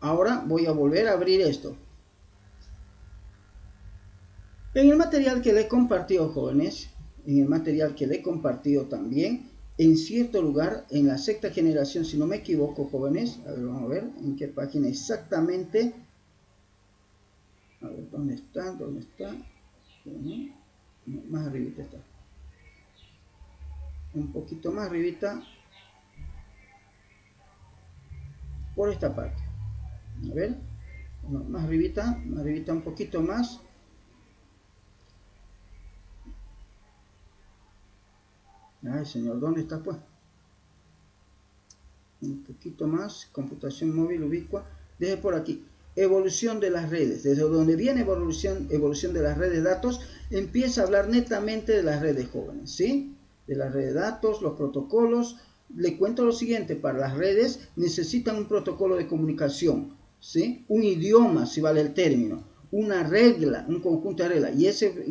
Ahora voy a volver a abrir esto. En el material que le he compartido, jóvenes, en el material que le he compartido también, en cierto lugar, en la sexta generación, si no me equivoco, jóvenes, a ver, vamos a ver en qué página exactamente. A ver, ¿dónde está? Bueno, más arribita está. Un poquito más arribita. Por esta parte. A ver, más arribita un poquito más. Ay, señor, ¿dónde está pues? Un poquito más, computación móvil ubicua. Deje por aquí. Evolución de las redes. Desde donde viene evolución de las redes de datos, empieza a hablar netamente de las redes, jóvenes, ¿sí? De las redes de datos, los protocolos. Le cuento lo siguiente, para las redes necesitan un protocolo de comunicación, ¿sí? Un idioma, si vale el término. Una regla, un conjunto de reglas, y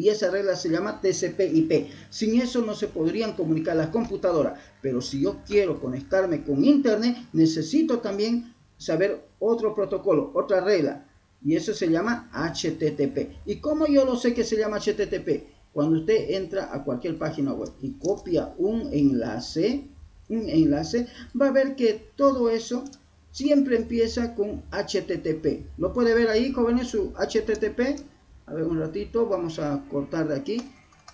esa regla se llama TCP/IP. Sin eso no se podrían comunicar las computadoras, pero si yo quiero conectarme con internet, necesito también saber otro protocolo, otra regla, y eso se llama HTTP. ¿Y cómo yo lo sé que se llama HTTP? Cuando usted entra a cualquier página web y copia un enlace, va a ver que todo eso siempre empieza con HTTP. ¿Lo puede ver ahí, jóvenes, su HTTP? A ver, un ratito, vamos a cortar de aquí.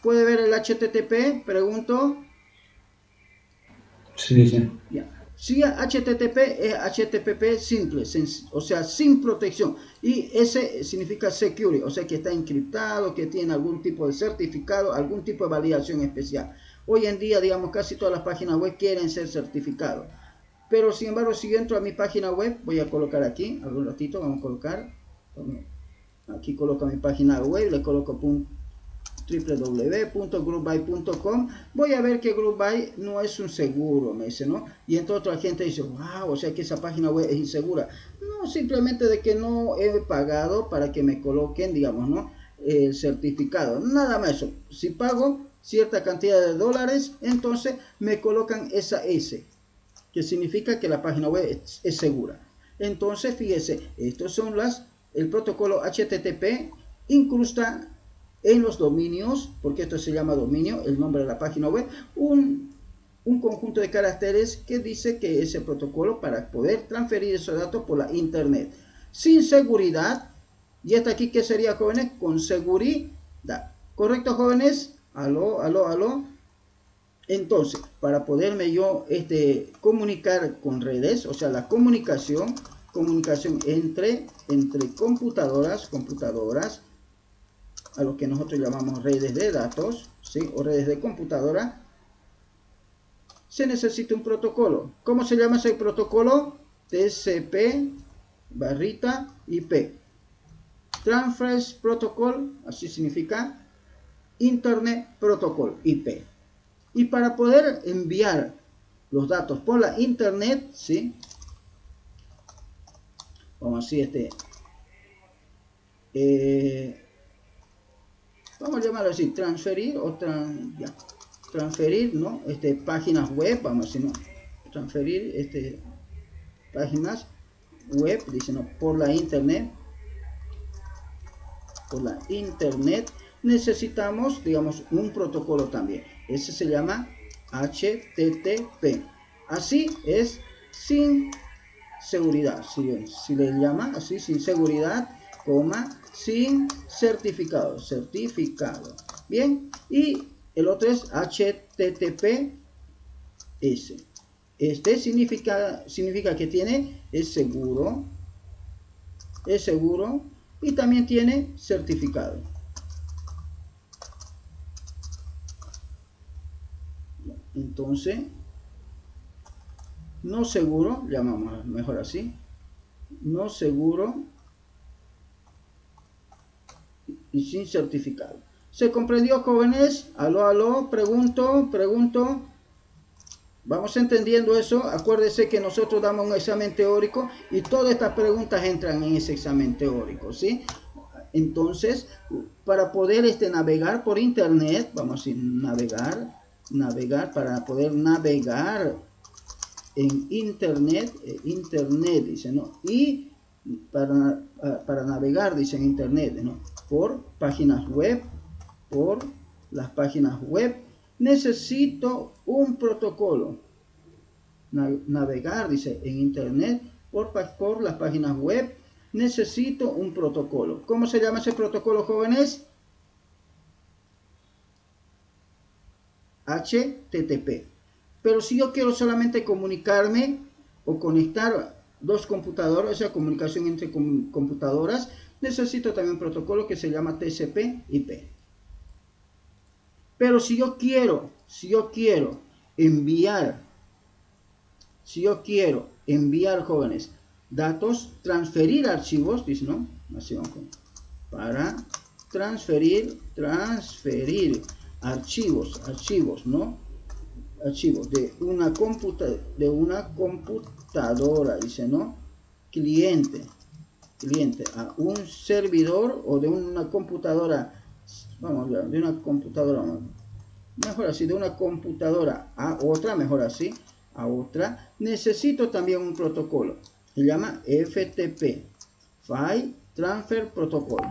¿Puede ver el HTTP? Pregunto.
Sí, sí.
Ya. Si HTTP es HTTP simple, o sea, sin protección. Y ese significa security, o sea que está encriptado, que tiene algún tipo de certificado, algún tipo de validación especial. Hoy en día, digamos, casi todas las páginas web quieren ser certificados. Pero, sin embargo, si yo entro a mi página web, voy a colocar aquí, algún ratito, vamos a colocar. Aquí coloco mi página web, le coloco www.groupby.com. voy a ver que Groupby no es un seguro, me dice, ¿no? Y entonces otra gente dice, wow, o sea que esa página web es insegura. No, simplemente de que no he pagado para que me coloquen, digamos, ¿no? El certificado, nada más eso. Si pago cierta cantidad de dólares, entonces me colocan esa S, que significa que la página web es segura. Entonces, fíjese, estos son el protocolo HTTP incrusta en los dominios, porque esto se llama dominio, el nombre de la página web, un conjunto de caracteres que dice que es el protocolo para poder transferir esos datos por la internet. Sin seguridad, y hasta aquí, ¿qué sería, jóvenes? Con seguridad. ¿Correcto, jóvenes? Aló. Entonces, para poderme yo comunicar con redes, o sea, la comunicación entre computadoras, a lo que nosotros llamamos redes de datos, ¿sí? O redes de computadora, se necesita un protocolo. ¿Cómo se llama ese protocolo? TCP/IP. Transfer Protocol, así significa Internet Protocol, IP. Y para poder enviar los datos por la internet, ¿sí? Vamos a decir, vamos a llamarlo así, transferir o transferir, ¿no? Páginas web, vamos a decir, ¿no? Transferir páginas web, dice, ¿no? Por la internet. Necesitamos, digamos, un protocolo también. Ese se llama HTTP. Así es, sin seguridad. Si le llama así, sin seguridad, sin certificado. Bien, y el otro es HTTPS. Significa que es seguro y también tiene certificado. Entonces, no seguro, llamamos mejor así, no seguro y sin certificado. ¿Se comprendió, jóvenes? Aló, pregunto. ¿Vamos entendiendo eso? Acuérdense que nosotros damos un examen teórico y todas estas preguntas entran en ese examen teórico, ¿sí? Entonces, para poder navegar por internet, vamos a decir navegar, para poder navegar en internet, dice, ¿no? Y para navegar, dice, en internet, ¿no? Por las páginas web, necesito un protocolo. Navegar, dice, en internet por las páginas web, necesito un protocolo. ¿Cómo se llama ese protocolo, jóvenes? HTTP. Pero si yo quiero solamente comunicarme o conectar dos computadoras, o sea, comunicación entre computadoras, necesito también un protocolo que se llama TCP/IP. Pero si yo quiero enviar, jóvenes, datos, transferir archivos, dice, ¿no? Así vamos, para transferir archivos, ¿no? Archivos de una computadora, dice, ¿no? Cliente a un servidor o de una computadora, vamos a hablar de una computadora, mejor así, de una computadora a otra, mejor así, a otra, necesito también un protocolo. Se llama FTP, File Transfer Protocol.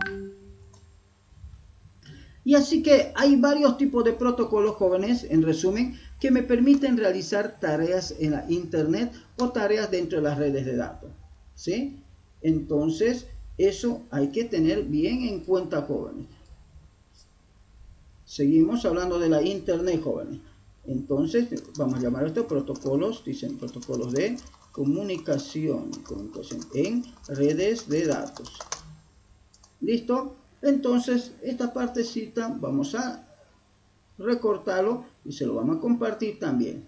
Y así que hay varios tipos de protocolos, jóvenes, en resumen, que me permiten realizar tareas en la internet o tareas dentro de las redes de datos, ¿sí? Entonces, eso hay que tener bien en cuenta, jóvenes. Seguimos hablando de la internet, jóvenes. Entonces, vamos a llamar a estos protocolos, dicen protocolos de comunicación en redes de datos. ¿Listo? Entonces, esta partecita vamos a recortarlo y se lo vamos a compartir también.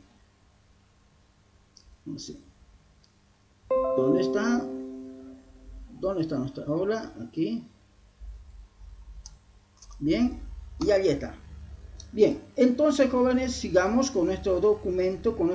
Así. ¿Dónde está? ¿Dónde está nuestra aula? Aquí. Bien, y ahí está. Bien, entonces, jóvenes, sigamos con nuestro documento, ¿dónde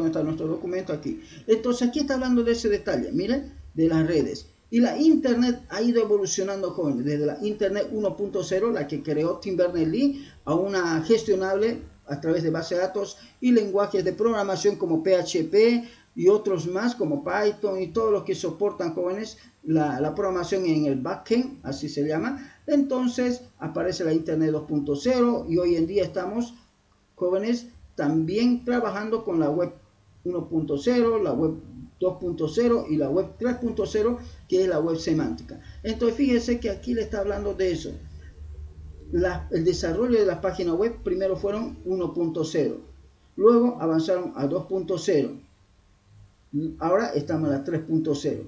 está nuestro documento? Aquí. Entonces, aquí está hablando de ese detalle, miren, de las redes. Y la internet ha ido evolucionando, jóvenes, desde la internet 1.0, la que creó Tim Berners-Lee, a una gestionable a través de base de datos y lenguajes de programación como PHP y otros más como Python y todos los que soportan, jóvenes, la programación en el backend, así se llama. Entonces aparece la internet 2.0 y hoy en día estamos, jóvenes, también trabajando con la web 1.0, la web 2.0 y la web 3.0, que es la web semántica. Entonces fíjense que aquí le está hablando de eso. El desarrollo de las páginas web primero fueron 1.0, luego avanzaron a 2.0, ahora estamos en la 3.0.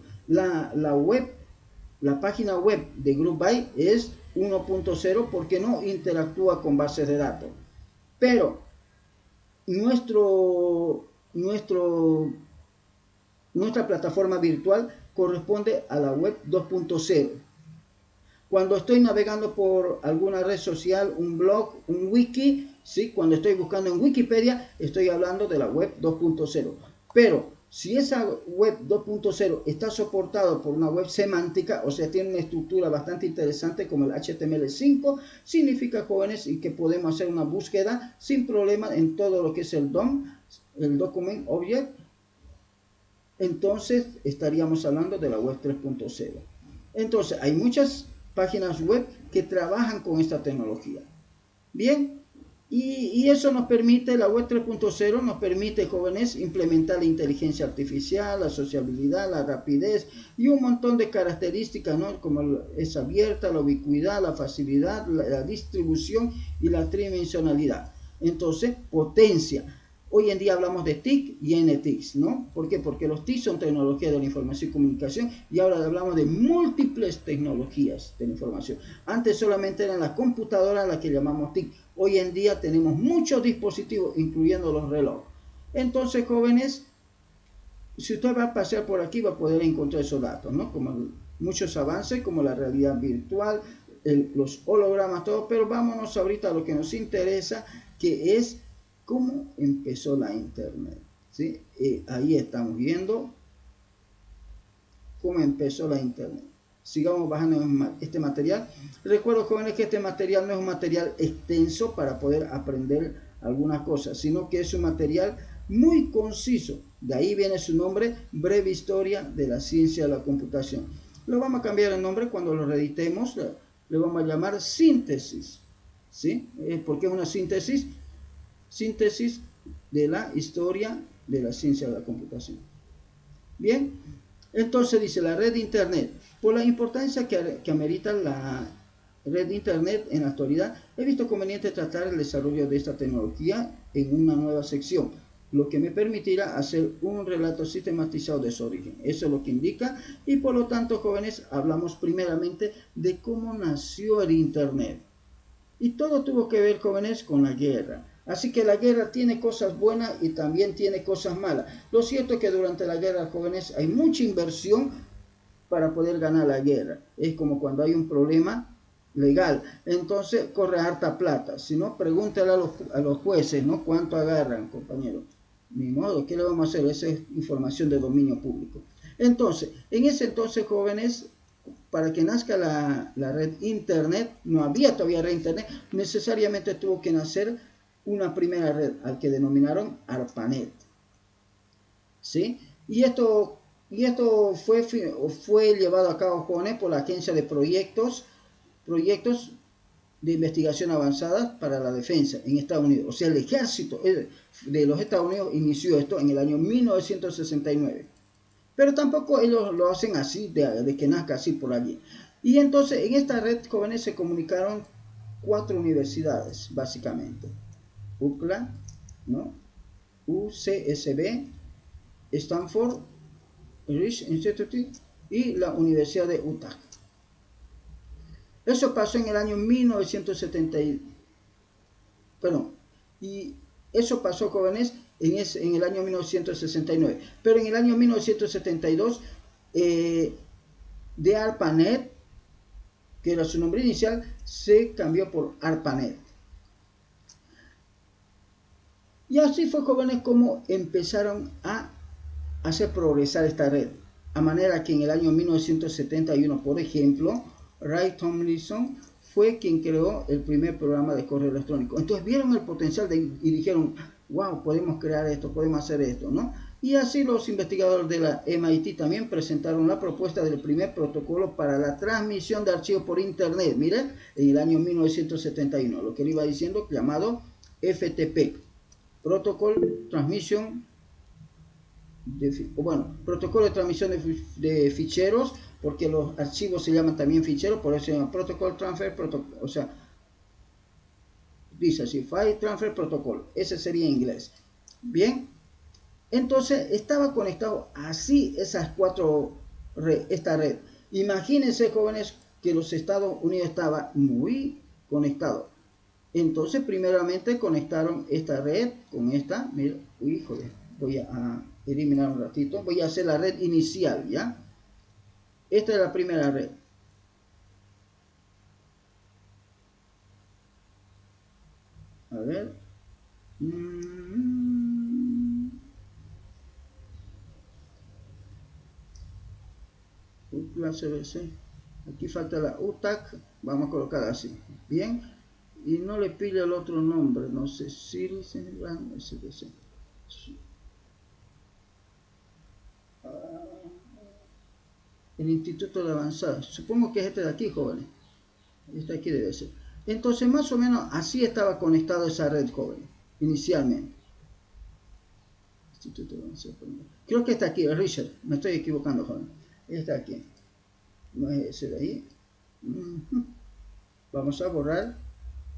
La página web de GroupBy es 1.0 porque no interactúa con bases de datos, pero nuestra plataforma virtual corresponde a la web 2.0. Cuando estoy navegando por alguna red social, un blog, un wiki, ¿sí? Cuando estoy buscando en Wikipedia, estoy hablando de la web 2.0. Pero si esa web 2.0 está soportada por una web semántica, o sea, tiene una estructura bastante interesante como el HTML5, significa, jóvenes, y que podemos hacer una búsqueda sin problema en todo lo que es el DOM, el Document Object. Entonces estaríamos hablando de la web 3.0. Entonces hay muchas páginas web que trabajan con esta tecnología. Bien, y eso nos permite, la web 3.0 nos permite, jóvenes, implementar la inteligencia artificial, la sociabilidad, la rapidez y un montón de características, ¿no? Como es abierta, la ubicuidad, la facilidad, la distribución y la tridimensionalidad. Entonces, potencia. Hoy en día hablamos de TIC y NTIC, ¿no? ¿Por qué? Porque los TIC son tecnologías de la información y comunicación y ahora hablamos de múltiples tecnologías de la información. Antes solamente eran las computadoras las que llamamos TIC. Hoy en día tenemos muchos dispositivos, incluyendo los relojes. Entonces, jóvenes, si usted va a pasear por aquí va a poder encontrar esos datos, ¿no? Como muchos avances, como la realidad virtual, los hologramas, todo. Pero vámonos ahorita a lo que nos interesa, que es cómo empezó la internet, ¿sí? Ahí estamos viendo cómo empezó la internet. Sigamos bajando este material. Recuerdo, jóvenes, que este material no es un material extenso para poder aprender algunas cosas, sino que es un material muy conciso. De ahí viene su nombre, Breve Historia de la Ciencia de la Computación. Lo vamos a cambiar el nombre cuando lo reeditemos. Le vamos a llamar Síntesis, ¿sí? ¿Por qué es una síntesis? Síntesis de la historia de la ciencia de la computación. Bien, entonces dice la red de internet. Por la importancia que amerita la red de internet en la actualidad, he visto conveniente tratar el desarrollo de esta tecnología en una nueva sección, lo que me permitirá hacer un relato sistematizado de su origen. Eso es lo que indica, y por lo tanto, jóvenes, hablamos primeramente de cómo nació el internet. Y todo tuvo que ver, jóvenes, con la guerra. Así que la guerra tiene cosas buenas y también tiene cosas malas. Lo cierto es que durante la guerra, jóvenes, hay mucha inversión para poder ganar la guerra. Es como cuando hay un problema legal. Entonces corre harta plata. Si no, pregúntale a los jueces, ¿no? ¿Cuánto agarran, compañero? Ni modo, ¿qué le vamos a hacer? Esa es información de dominio público. Entonces, en ese entonces, jóvenes, para que nazca la red internet, no había todavía red internet, necesariamente tuvo que nacer una primera red, al que denominaron ARPANET, ¿sí? Y esto fue llevado a cabo, jóvenes, por la agencia de proyectos de investigación avanzada para la defensa en Estados Unidos. O sea, el ejército de los Estados Unidos inició esto en el año 1969. Pero tampoco ellos lo hacen así, de que nazca así por allí. Y entonces en esta red, jóvenes, se comunicaron 4 universidades, básicamente. UCLA, ¿no? UCSB, Stanford Research Institute y la Universidad de Utah. Eso pasó en el año 1970. Y eso pasó, jóvenes, en el año 1969. Pero en el año 1972, de ARPANET, que era su nombre inicial, se cambió por ARPANET. Y así fue, jóvenes, como empezaron a hacer progresar esta red. A manera que en el año 1971, por ejemplo, Ray Tomlinson fue quien creó el primer programa de correo electrónico. Entonces vieron el potencial y dijeron, wow, podemos crear esto, podemos hacer esto, ¿no? Y así los investigadores de la MIT también presentaron la propuesta del primer protocolo para la transmisión de archivos por internet, miren, en el año 1971, lo que le iba diciendo, llamado FTP, Protocol Transmission, protocolo de transmisión de ficheros, porque los archivos se llaman también ficheros, por eso se llama Protocol Transfer Protocol, o sea, dice así, File Transfer Protocol, ese sería en inglés. Bien, entonces estaba conectado así esta red. Imagínense, jóvenes, que los Estados Unidos estaba muy conectado. Entonces, primeramente conectaron esta red con esta. Mira, híjole, voy a eliminar un ratito. Voy a hacer la red inicial, ¿ya? Esta es la primera red. A ver. La CBC. Aquí falta la UTAC. Vamos a colocar así. Bien. Y no le pide el otro nombre. No sé si SBC. El Instituto de Avanzada. Supongo que es este de aquí, jóvenes. Este de aquí debe ser. Entonces, más o menos así estaba conectado esa red, jóvenes, inicialmente. Instituto de Avanzada. Creo que está aquí, Richard. Me estoy equivocando, jóvenes. Está aquí. No es ese de ahí. Vamos a borrar,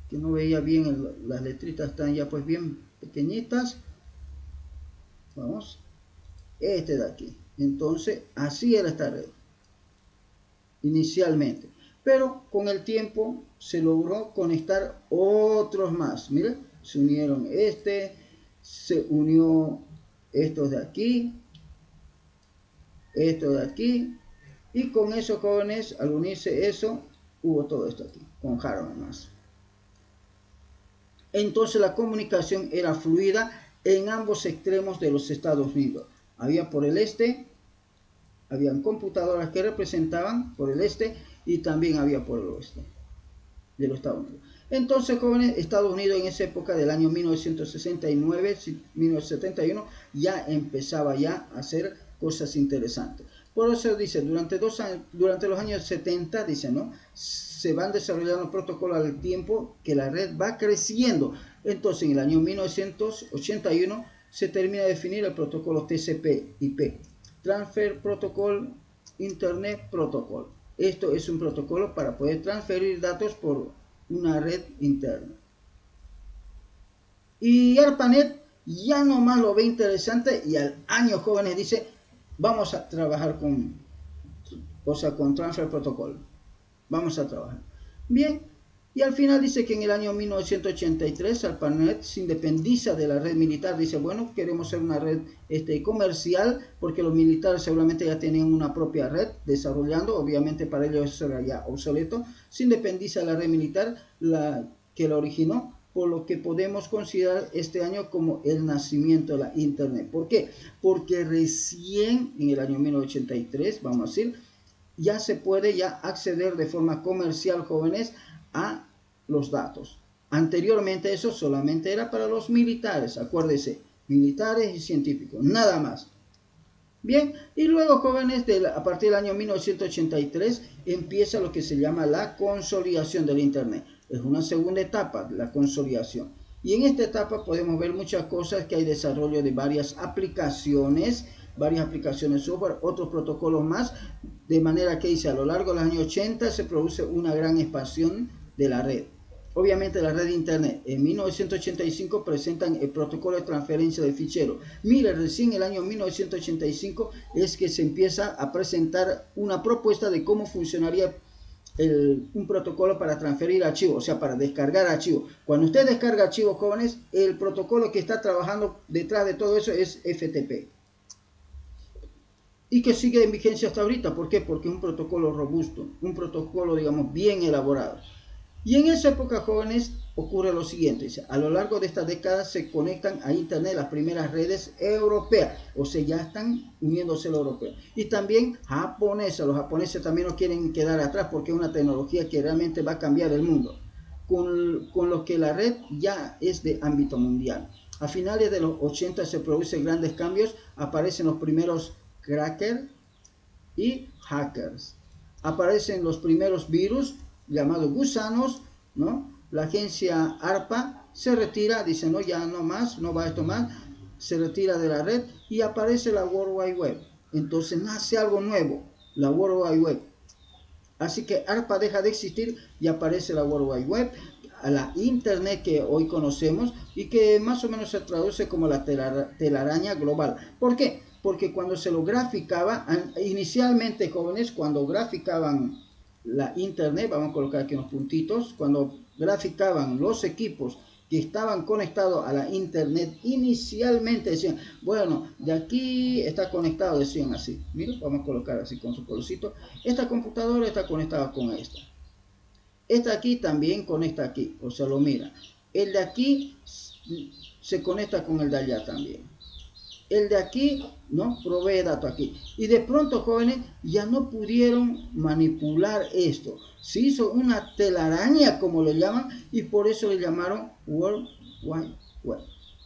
que no veía bien, las letritas están ya pues bien pequeñitas. Vamos. Este de aquí. Entonces, así era esta red. Inicialmente. Pero con el tiempo se logró conectar otros más. Miren, se unieron se unió estos de aquí, esto de aquí, y con eso, jóvenes, al unirse eso, hubo todo esto aquí, con Harold más. Entonces la comunicación era fluida en ambos extremos de los Estados Unidos. Había por el este, habían computadoras que representaban por el este, y también había por el oeste de los Estados Unidos. Entonces, jóvenes, Estados Unidos en esa época del año 1969, 1971, ya empezaba ya a hacer cosas interesantes. Por eso dice, durante los años 70, dice, ¿no? Se van desarrollando protocolos al tiempo que la red va creciendo. Entonces, en el año 1981 se termina de definir el protocolo TCP/IP, Transfer Protocol Internet Protocol. Esto es un protocolo para poder transferir datos por una red interna. Y ARPANET ya nomás lo ve interesante y al año, jóvenes, dice, vamos a trabajar con Transfer Protocol. Vamos a trabajar. Bien, y al final dice que en el año 1983 ARPANET se independiza de la red militar. Dice, bueno, queremos ser una red comercial, porque los militares seguramente ya tenían una propia red desarrollando. Obviamente para ellos eso era ya obsoleto. Se independiza de la red militar, que la originó, por lo que podemos considerar este año como el nacimiento de la Internet. ¿Por qué? Porque recién en el año 1983, vamos a decir, ya se puede acceder de forma comercial, jóvenes, a los datos. Anteriormente eso solamente era para los militares, acuérdense, militares y científicos, nada más. Bien, y luego, jóvenes, a partir del año 1983 empieza lo que se llama la consolidación del Internet. Es una segunda etapa, la consolidación. Y en esta etapa podemos ver muchas cosas, que hay desarrollo de varias aplicaciones software, otros protocolos más, de manera que dice, a lo largo de los años 80 se produce una gran expansión de la red. Obviamente la red de internet. En 1985 presentan el protocolo de transferencia de ficheros. Mire, recién en el año 1985 es que se empieza a presentar una propuesta de cómo funcionaría un protocolo para transferir archivos, o sea, para descargar archivos. Cuando usted descarga archivos, jóvenes, el protocolo que está trabajando detrás de todo eso es FTP. Y que sigue en vigencia hasta ahorita. ¿Por qué? Porque es un protocolo robusto, un protocolo, digamos, bien elaborado. Y en esa época, jóvenes, ocurre lo siguiente. A lo largo de esta década se conectan a internet las primeras redes europeas, o sea, ya están uniéndose los europeos. Y también japonesas. Los japoneses también no quieren quedar atrás, porque es una tecnología que realmente va a cambiar el mundo, con lo que la red ya es de ámbito mundial. A finales de los 80 se producen grandes cambios, aparecen los primeros crackers y hackers. Aparecen los primeros virus llamados gusanos, ¿no? La agencia ARPA se retira, dice, no, ya no más, no va esto más, se retira de la red y aparece la World Wide Web. Entonces nace algo nuevo, la World Wide Web. Así que ARPA deja de existir y aparece la World Wide Web, a la internet que hoy conocemos y que más o menos se traduce como la telaraña global. ¿Por qué? Porque cuando se lo graficaba, inicialmente, jóvenes, cuando graficaban la internet, vamos a colocar aquí unos puntitos, cuando graficaban los equipos que estaban conectados a la internet, inicialmente decían, bueno, de aquí está conectado, decían así, miren, vamos a colocar así con su colorcito, esta computadora está conectada con esta aquí también conecta aquí, o sea, lo mira, el de aquí se conecta con el de allá también. El de aquí, ¿no? Provee datos aquí. Y de pronto, jóvenes, ya no pudieron manipular esto. Se hizo una telaraña, como lo llaman, y por eso le llamaron World Wide Web.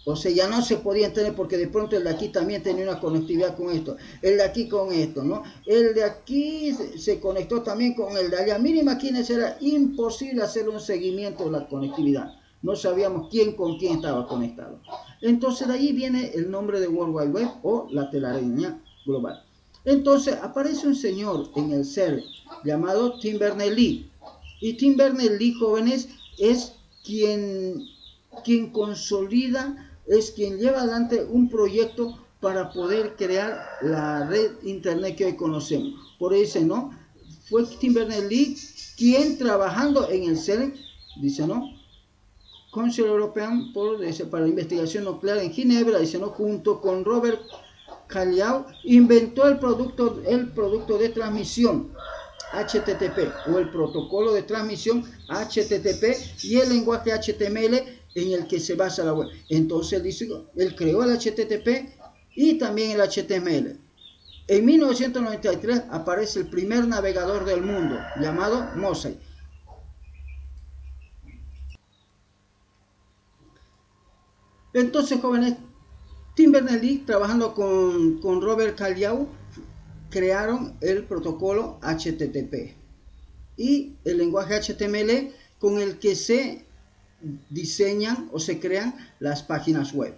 O sea, ya no se podía entender, porque de pronto el de aquí también tenía una conectividad con esto. El de aquí con esto, ¿no? El de aquí se conectó también con el de allá. Miren, imagínense, era imposible hacer un seguimiento de la conectividad. No sabíamos quién con quién estaba conectado. Entonces de ahí viene el nombre de World Wide Web o la telaraña global. Entonces aparece un señor en el CERN llamado Tim Berners-Lee. Y Tim Berners-Lee, jóvenes, es quien consolida, es quien lleva adelante un proyecto para poder crear la red internet que hoy conocemos. Por eso, ¿no? Fue Tim Berners-Lee quien, trabajando en el CERN, dice, ¿no? Council European para la Investigación Nuclear en Ginebra, dice, ¿no? Junto con Robert Calleau, inventó el producto de transmisión HTTP o el protocolo de transmisión HTTP y el lenguaje HTML en el que se basa la web. Entonces él creó el HTTP y también el HTML. En 1993 aparece el primer navegador del mundo llamado Mosaic. Entonces, jóvenes, Tim Berners-Lee, trabajando con Robert Calleau, crearon el protocolo HTTP y el lenguaje HTML con el que se diseñan o se crean las páginas web.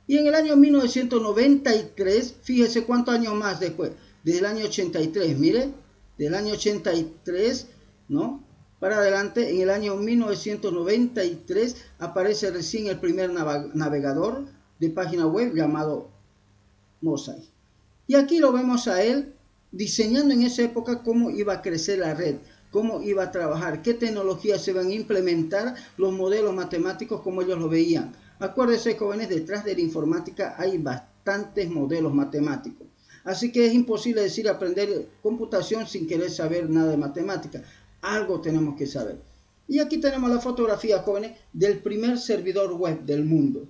Y en el año 1993, fíjese cuántos años más después, desde el año 83, mire, del año 83, ¿no? Para adelante, en el año 1993 aparece recién el primer navegador de página web llamado Mosaic. Y aquí lo vemos a él diseñando en esa época cómo iba a crecer la red, cómo iba a trabajar, qué tecnologías se van a implementar, los modelos matemáticos como ellos lo veían. Acuérdense, jóvenes, detrás de la informática hay bastantes modelos matemáticos. Así que es imposible decir aprender computación sin querer saber nada de matemática. Algo tenemos que saber. Y aquí tenemos la fotografía, jóvenes, del primer servidor web del mundo.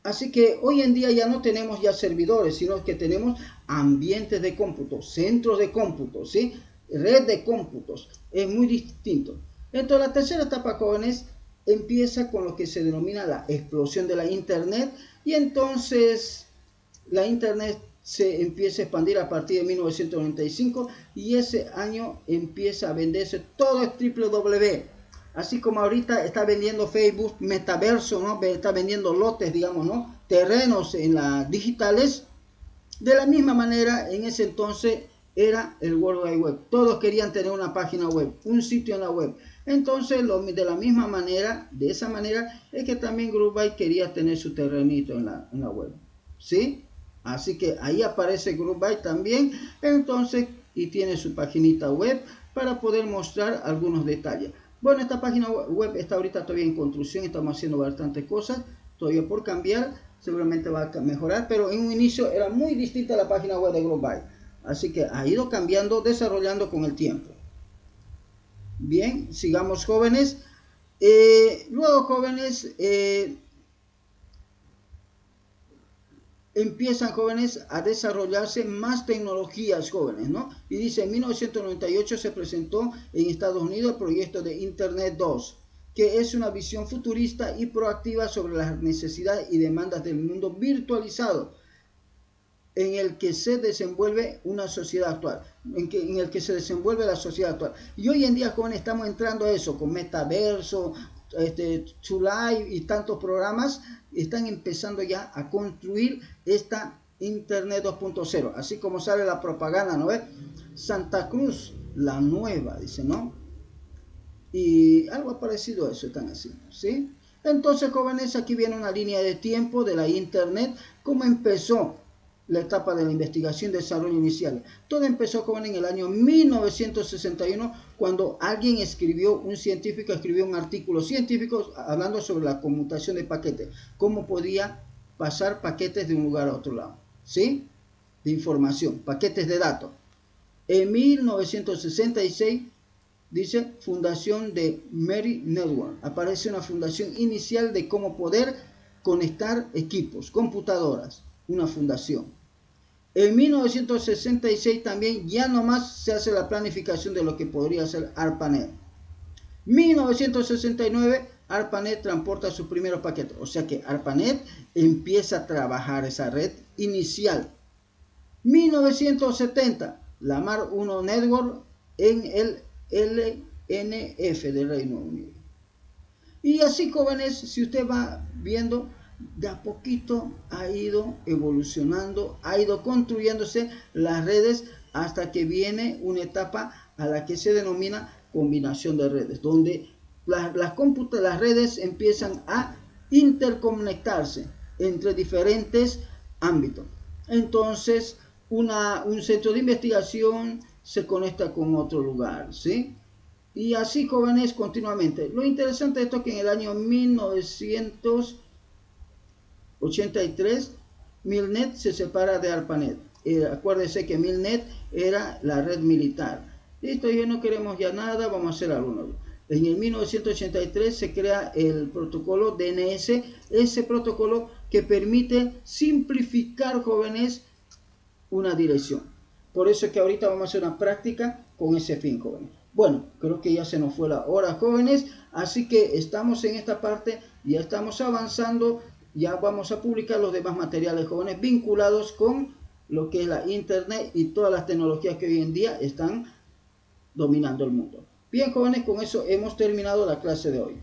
Así que hoy en día ya no tenemos ya servidores, sino que tenemos ambientes de cómputo, centros de cómputo, ¿sí? Red de cómputos. Es muy distinto. Entonces la tercera etapa, jóvenes, empieza con lo que se denomina la explosión de la internet. Y entonces la internet se empieza a expandir a partir de 1995 y ese año empieza a venderse todo el www. Así como ahorita está vendiendo Facebook metaverso, ¿no? Está vendiendo lotes, digamos, ¿no? Terrenos en las digitales. De la misma manera, en ese entonces era el World Wide Web. Todos querían tener una página web, un sitio en la web. Entonces, de la misma manera, de esa manera, es que también GroupBy quería tener su terrenito en la web. ¿Sí? Así que ahí aparece GroupBy también. Entonces, y tiene su paginita web para poder mostrar algunos detalles. Bueno, esta página web está ahorita todavía en construcción. Estamos haciendo bastantes cosas todavía por cambiar. Seguramente va a mejorar, pero en un inicio era muy distinta la página web de GroupBy. Así que ha ido cambiando, desarrollando con el tiempo. Bien, sigamos jóvenes. Luego jóvenes empiezan jóvenes a desarrollarse más tecnologías jóvenes, ¿no? Y dice, en 1998 se presentó en Estados Unidos el proyecto de Internet 2, que es una visión futurista y proactiva sobre las necesidades y demandas del mundo virtualizado en el que se desenvuelve una sociedad actual, en el que se desenvuelve la sociedad actual. Y hoy en día, jóvenes, estamos entrando a eso, con Metaverso, Live y tantos programas, están empezando ya a construir esta Internet 2.0, así como sale la propaganda, ¿no ves? Santa Cruz, la nueva, dice, ¿no? Y algo parecido a eso están haciendo, ¿sí? Entonces, jóvenes, aquí viene una línea de tiempo de la Internet, cómo empezó la etapa de la investigación y desarrollo inicial. Todo empezó, jóvenes, en el año 1961, cuando un científico escribió un artículo científico hablando sobre la conmutación de paquetes, cómo podía pasar paquetes de un lugar a otro lado, ¿sí? De información, paquetes de datos. En 1966, dice, fundación de Mary Network. Aparece una fundación inicial de cómo poder conectar equipos, computadoras, una fundación. En 1966 también ya nomás se hace la planificación de lo que podría ser ARPANET. 1969 ARPANET transporta sus primeros paquetes, o sea que ARPANET empieza a trabajar esa red inicial. 1970 la Mar 1 Network en el LNF del Reino Unido. Y así, jóvenes, si usted va viendo, de a poquito ha ido evolucionando, ha ido construyéndose las redes hasta que viene una etapa a la que se denomina combinación de redes, donde las redes empiezan a interconectarse entre diferentes ámbitos. Entonces, un centro de investigación se conecta con otro lugar, ¿sí? Y así, jóvenes, continuamente. Lo interesante de esto es que en el año 1983, Milnet se separa de ARPANET. Acuérdense que Milnet era la red militar. Listo, ya no queremos ya nada, vamos a hacer algo nuevo. En el 1983 se crea el protocolo DNS, ese protocolo que permite simplificar, jóvenes, una dirección. Por eso es que ahorita vamos a hacer una práctica con ese fin, jóvenes. Bueno, creo que ya se nos fue la hora, jóvenes, así que estamos en esta parte, ya estamos avanzando, ya vamos a publicar los demás materiales, jóvenes, vinculados con lo que es la Internet y todas las tecnologías que hoy en día están dominando el mundo. Bien, jóvenes, con eso hemos terminado la clase de hoy.